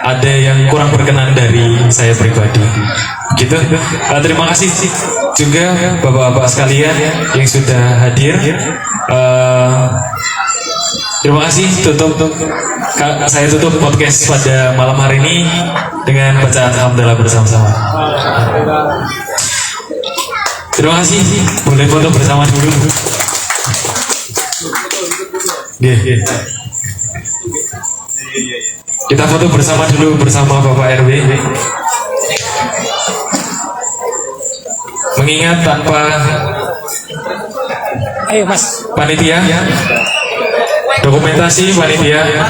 ada yang kurang berkenan dari saya pribadi. Gitu. Terima kasih juga bapak-bapak sekalian yang sudah hadir. Terima kasih. Saya tutup podcast pada malam hari ini dengan bacaan alhamdulillah bersama-sama. Terima kasih. Boleh foto bersama dulu. Kita foto bersama dulu bersama Bapak RW. Mengingat tanpa panitia, dokumentasi panitia, ya,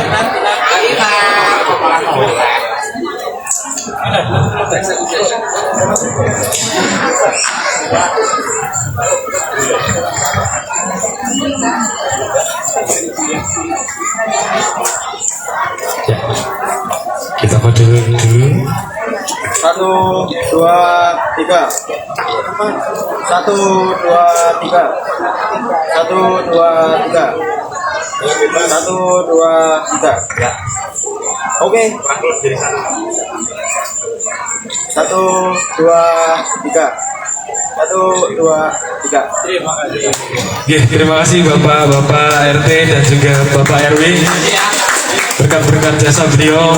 kita foto dulu. 1, 2, 3. 1, 2, 3. 1, 2, 3. 1, 2, 3. Ya. Oke. 1, 2, 3. 1, 2, 3. Terima kasih. Terima kasih Bapak RT dan juga Bapak RW. Berkat-berkat jasa beliau,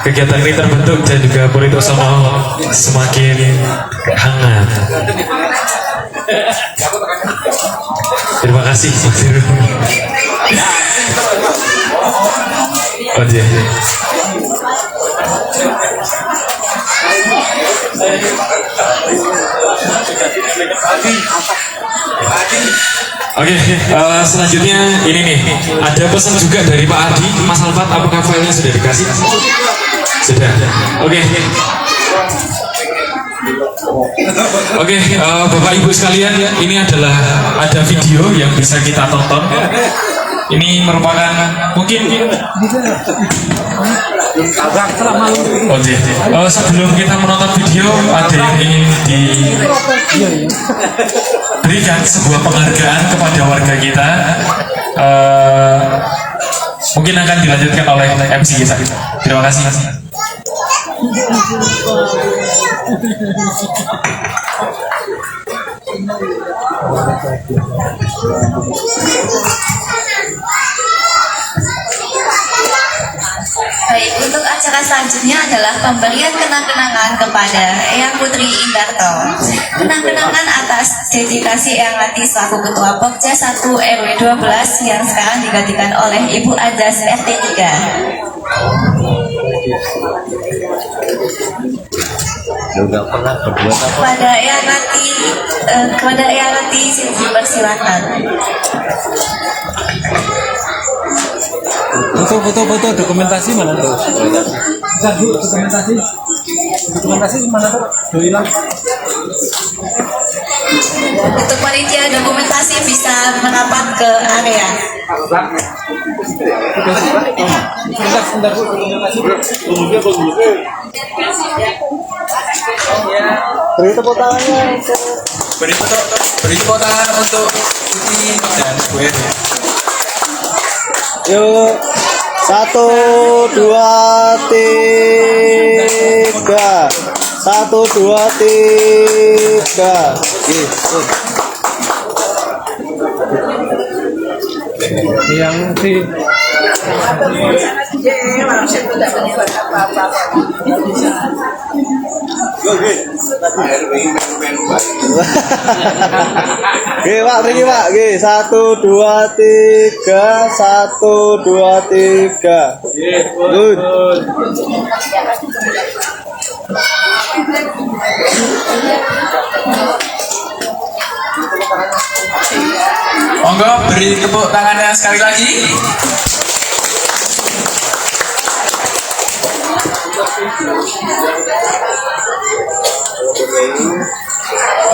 kegiatan ini terbentuk dan juga Puritosono semakin hangat. Terima kasih Mas Irul. Oh iya. Oke, selanjutnya ini nih, ada pesan juga dari Pak Adi. Mas Alfat, apakah filenya sudah dikasih? Sudah. Oke. Oke, Bapak Ibu sekalian, ini adalah ada video yang bisa kita tonton. Ini merupakan mungkin sebelum kita menonton video, ada yang ingin diberikan sebuah penghargaan kepada warga kita. Mungkin akan dilanjutkan oleh MC kita. Terima kasih. Baik, untuk acara selanjutnya adalah pemberian kenang-kenangan kepada Eyang Putri Indarto. Kenang-kenangan atas dedikasi Eyang Lati selaku Ketua Pokja 1 RW 12 yang sekarang digantikan oleh Ibu Azaz RT 3. Kepada Eyang Lati dipersilakan. Foto dokumentasi mana tuh? Dokumentasi mana tuh? Hilang. Untuk panitia dokumentasi bisa merapat ke area. Beri tepuk tangannya. Beri tepuk tangan untuk Putri dan Bu Eri. Yuk, 1, 2, 3. 1, 2, 3. Gitu. Yang si Oke, Pak, pergi, Pak. Oke, 1, 2, 3. 1, 2, 3. Good. Monggo beri tepuk tangannya sekali lagi.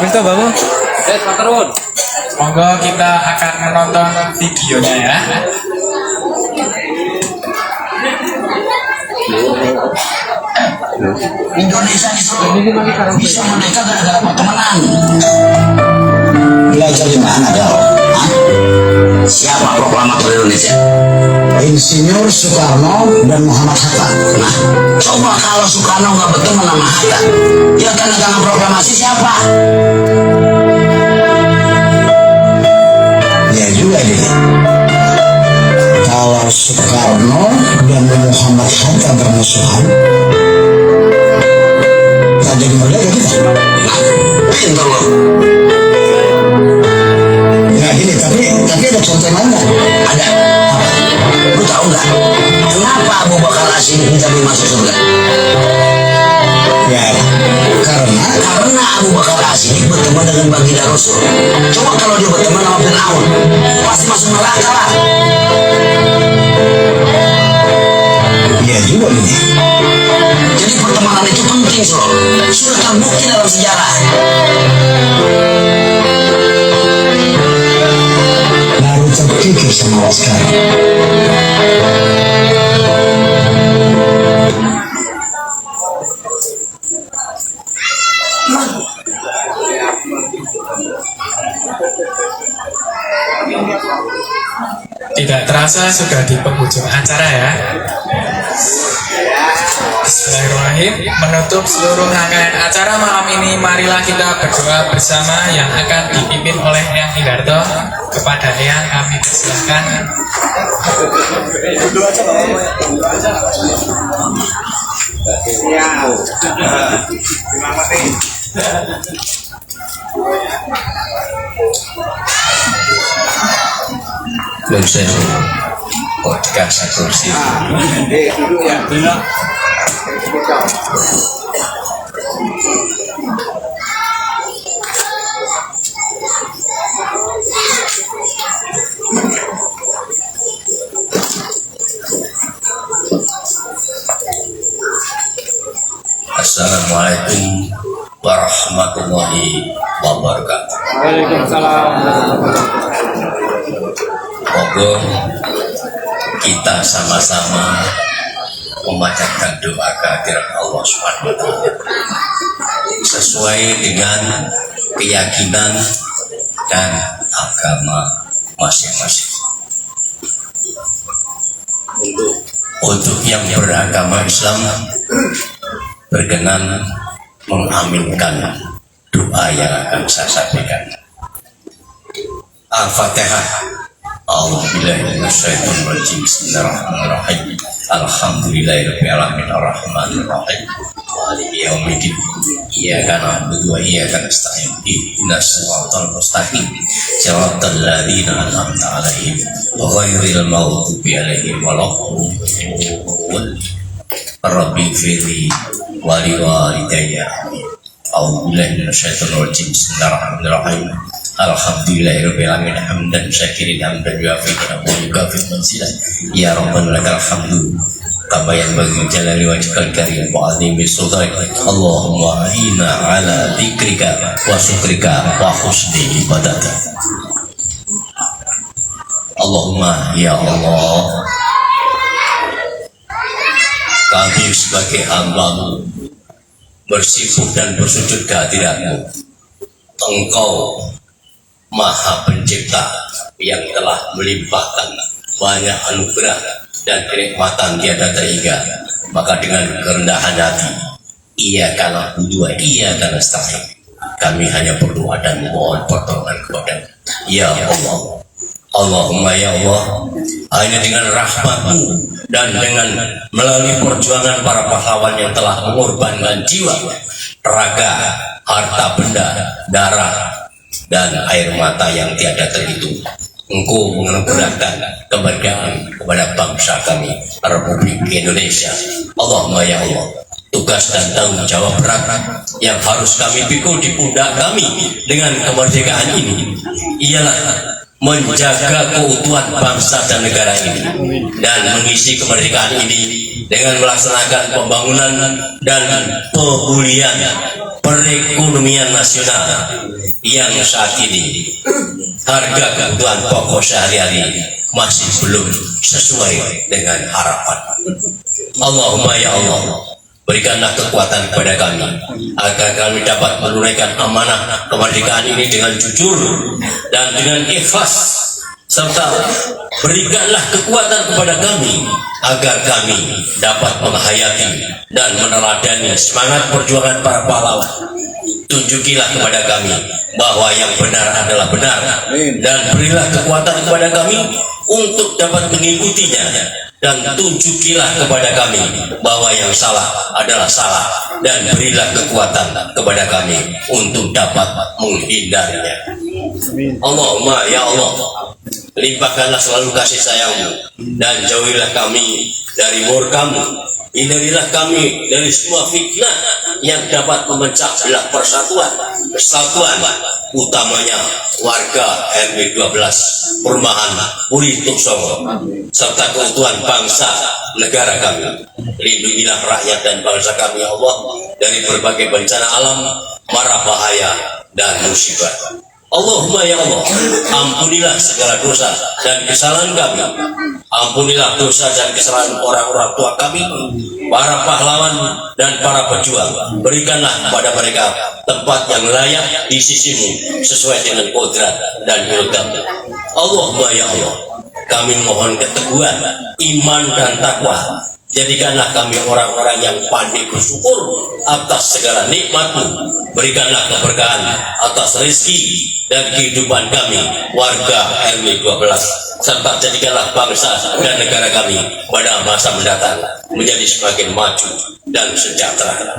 minta bangun. Monggo kita akan menonton videonya ya. Indonesia bisa merdeka gara-gara pertemanan. Belajar di mana kau? Siapa proklamator Indonesia? Insinyur Soekarno dan Muhammad Hatta. Nah, coba kalau Soekarno nggak betul nama Hatta, ya tanda tangan proklamasi siapa? Ya juga deh. Kalau Soekarno dan Muhammad Hatta bermusuhan, tak jadi merdeka kita. Pintar loh. Nah gini, tapi ada contoh lain nggak? Ada. Apa? Lu tahu nggak? Kenapa Abu Bakar As-Siddiq bisa masuk surga? Ya, karena Abu Bakar As-Siddiq berteman dengan baginda Rasul. Coba kalau dia berteman sama Fir'aun, pasti masuk neraka lah. Iya juga ini. Jadi pertemanan itu penting, Bro. Sudah terbukti dalam sejarah. Baru terpikir sama sekarang. Tidak terasa sudah di penghujung acara ya. Bismillahirrahmanirrahim. Menutup seluruh rangkaian acara malam ini, marilah kita berdoa bersama yang akan dipimpin oleh Eyang Indarto. Kepada Eyang kami persilahkan. Belum saya kok dikasih kursi. Duduk ya. Assalamualaikum warahmatullahi wabarakatuh. Waalaikumsalam. Moga kita sama-sama memanjatkan doa kehadirat Allah Subhanahu wa Ta'ala sesuai dengan keyakinan dan agama masing-masing. Untuk yang beragama Islam berkenan mengaminkan doa yang akan saya sampaikan. Al-Fatihah. A'udzubillahi minasyaitonir rajim. Bismillahirrahmanirrahim. Alhamdulillahirabbil alamin arrahmanir rahim maliki yaumiddin iyyaka na'budu wa iyyaka nasta'in ihdinas siratal mustaqim siratal ladzina an'amta 'alaihim ghairil maghdubi 'alaihim waladdallin Rabbi firli wa liwalidayya a'udzu billahi minasyaitonir rajim bismillahirrahmanirrahim alhamdulillahirabbil alamin hamdan syakirin hamdan yuafiqu wa yukafi manzilah ya rabbana lakal hamdu kama yanbaghi jalali wajhikal karim wa 'azimi sultanik Allahumma inna ala dzikrika wa syukrika wa husni ibadatik Allahumma ya Allah kami sebagai hamba-Mu bersibuk dan bersujud ke hadirat-Mu. Engkau Maha Pencipta yang telah melimpahkan banyak anugerah dan kenikmatan tiada terhingga. Maka dengan kerendahan hati, iyyaka na'budu wa iyyaka nasta'in. Kami hanya berdoa dan mohon pertolongan kepada-Mu. Ya Allah, Allahumma ya Allah, hanya dengan rahmat-Mu dan dengan melalui perjuangan para pahlawan yang telah mengorbankan jiwa, raga, harta benda, darah, dan air mata yang tiada terhitung, Engkau menganugerahkan kemerdekaan kepada bangsa kami, Republik Indonesia. Allahumma ya Allah, tugas dan tanggung jawab berat yang harus kami pikul di pundak kami dengan kemerdekaan ini ialah menjaga keutuhan bangsa dan negara ini dan mengisi kemerdekaan ini dengan melaksanakan pembangunan dan pemulihan perekonomian nasional yang saat ini harga kebutuhan pokok sehari-hari masih belum sesuai dengan harapan. Allahumma ya Allah, berikanlah kekuatan kepada kami agar kami dapat menunaikan amanah kemerdekaan ini dengan jujur dan dengan ikhlas, serta berikanlah kekuatan kepada kami agar kami dapat menghayati dan meneladani semangat perjuangan para pahlawan. Tunjukilah kepada kami bahwa yang benar adalah benar dan berilah kekuatan kepada kami untuk dapat mengikutinya, dan tunjukilah kepada kami bahwa yang salah adalah salah dan berilah kekuatan kepada kami untuk dapat menghindarinya. Allahumma ya Allah, limpahkanlah selalu kasih sayang-Mu dan jauhilah kami dari murka-Mu. Hindarilah kami dari semua fitnah yang dapat memecah belah persatuan, kesatuan, utamanya warga RW 12 Perumahan Puri Tuksongo, serta keutuhan bangsa negara kami. Lindungilah rakyat dan bangsa kami ya Allah dari berbagai bencana alam, mara bahaya, dan musibah. Allahumma ya Allah, ampunilah segala dosa dan kesalahan kami. Ampunilah dosa dan kesalahan orang-orang tua kami, para pahlawan dan para pejuang. Berikanlah kepada mereka tempat yang layak di sisi-Mu sesuai dengan kodrat dan ilmu. Allahumma ya Allah, kami mohon keteguhan iman dan takwa. Jadikanlah kami orang-orang yang pandai bersyukur atas segala nikmat-Mu. Berikanlah keberkahan atas rezeki dan kehidupan kami, warga RW 12, serta jadikanlah bangsa dan negara kami pada masa mendatang menjadi semakin maju dan sejahtera.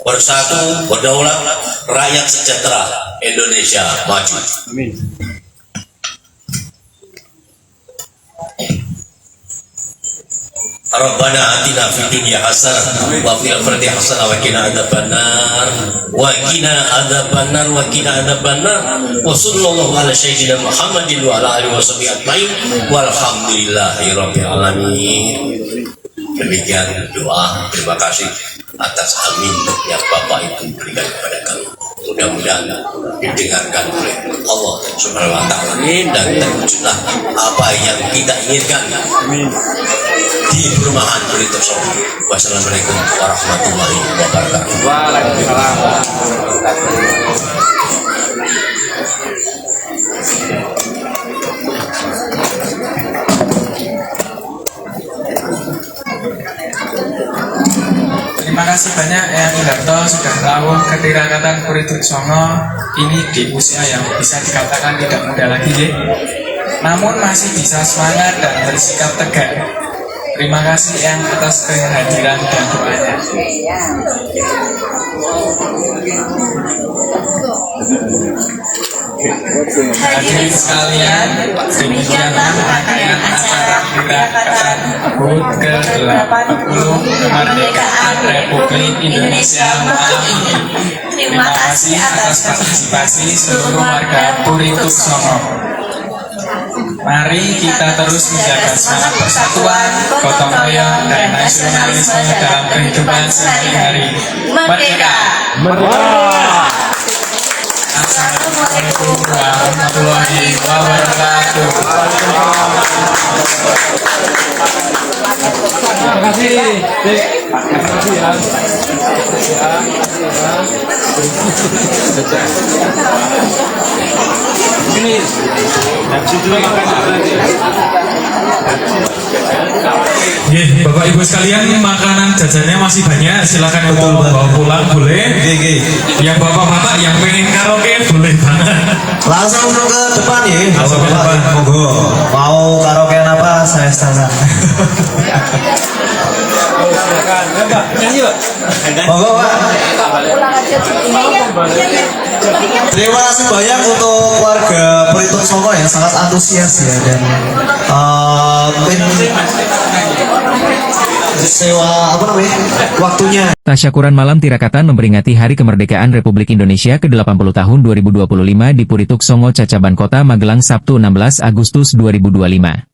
Bersatu, berdaulat, rakyat sejahtera, Indonesia maju. Rabbana atina fid dunya hasanah wa fil akhirati hasanah wa qina adzabannar wa qina adzabannar wa qina adzabannar wa sallallahu ala sayyidina Muhammadin wa ala alihi washabihi ajmain walhamdulillahi rabbil alamin. Demikian doa terima kasih atas amin yang Bapak Ibu berikan kepada kami. Mudah-mudahan didengarkan oleh Allah Subhanahu wa taala dan terwujudlah apa yang kita inginkan di Perumahan Puri Tuksongo. Wassalamualaikum warahmatullahi wabarakatuh. Waalaikumsalam. Terima kasih banyak Eyang Indarto sudah merawuh ketirakatan Puri Tuksongo ini di usia yang bisa dikatakan tidak muda lagi, namun masih bisa semangat dan bersikap tegak Terima kasih yang atas kehadiran dan doanya. Hadirin sekalian, demikianlah rangkaian acara peringatan HUT ke-80 kemerdekaan Republik Indonesia malam ini. Terima kasih atas partisipasi seluruh warga Purituk Songo. Mari kita terus menjaga semangat persatuan, gotong royong, dan nasionalisme dalam kehidupan sehari-hari. Merdeka! Assalamualaikum warahmatullahi wabarakatuh. Terima kasih, Dek. Terima kasih ya. Ini. Bapak Ibu sekalian, makanan jajannya masih banyak. Silakan yang mau bawa pulang boleh. Yang bapak-bapak yang pengen karaoke boleh banget. Langsung ke depan ya. Langsung ke depan. Monggo. Mau karaokean apa? Saya standar. Silakan. Pak, nyanyi, Pak. Monggo, Pak. Terima kasih banyak untuk warga Purituk Songo yang sangat antusias ya, dan sewa apa namanya waktunya. Tasyakuran malam tirakatan memperingati Hari Kemerdekaan Republik Indonesia ke-80 tahun 2025 di Purituk Songo, Cacaban Kota, Magelang, Sabtu 16 Agustus 2025.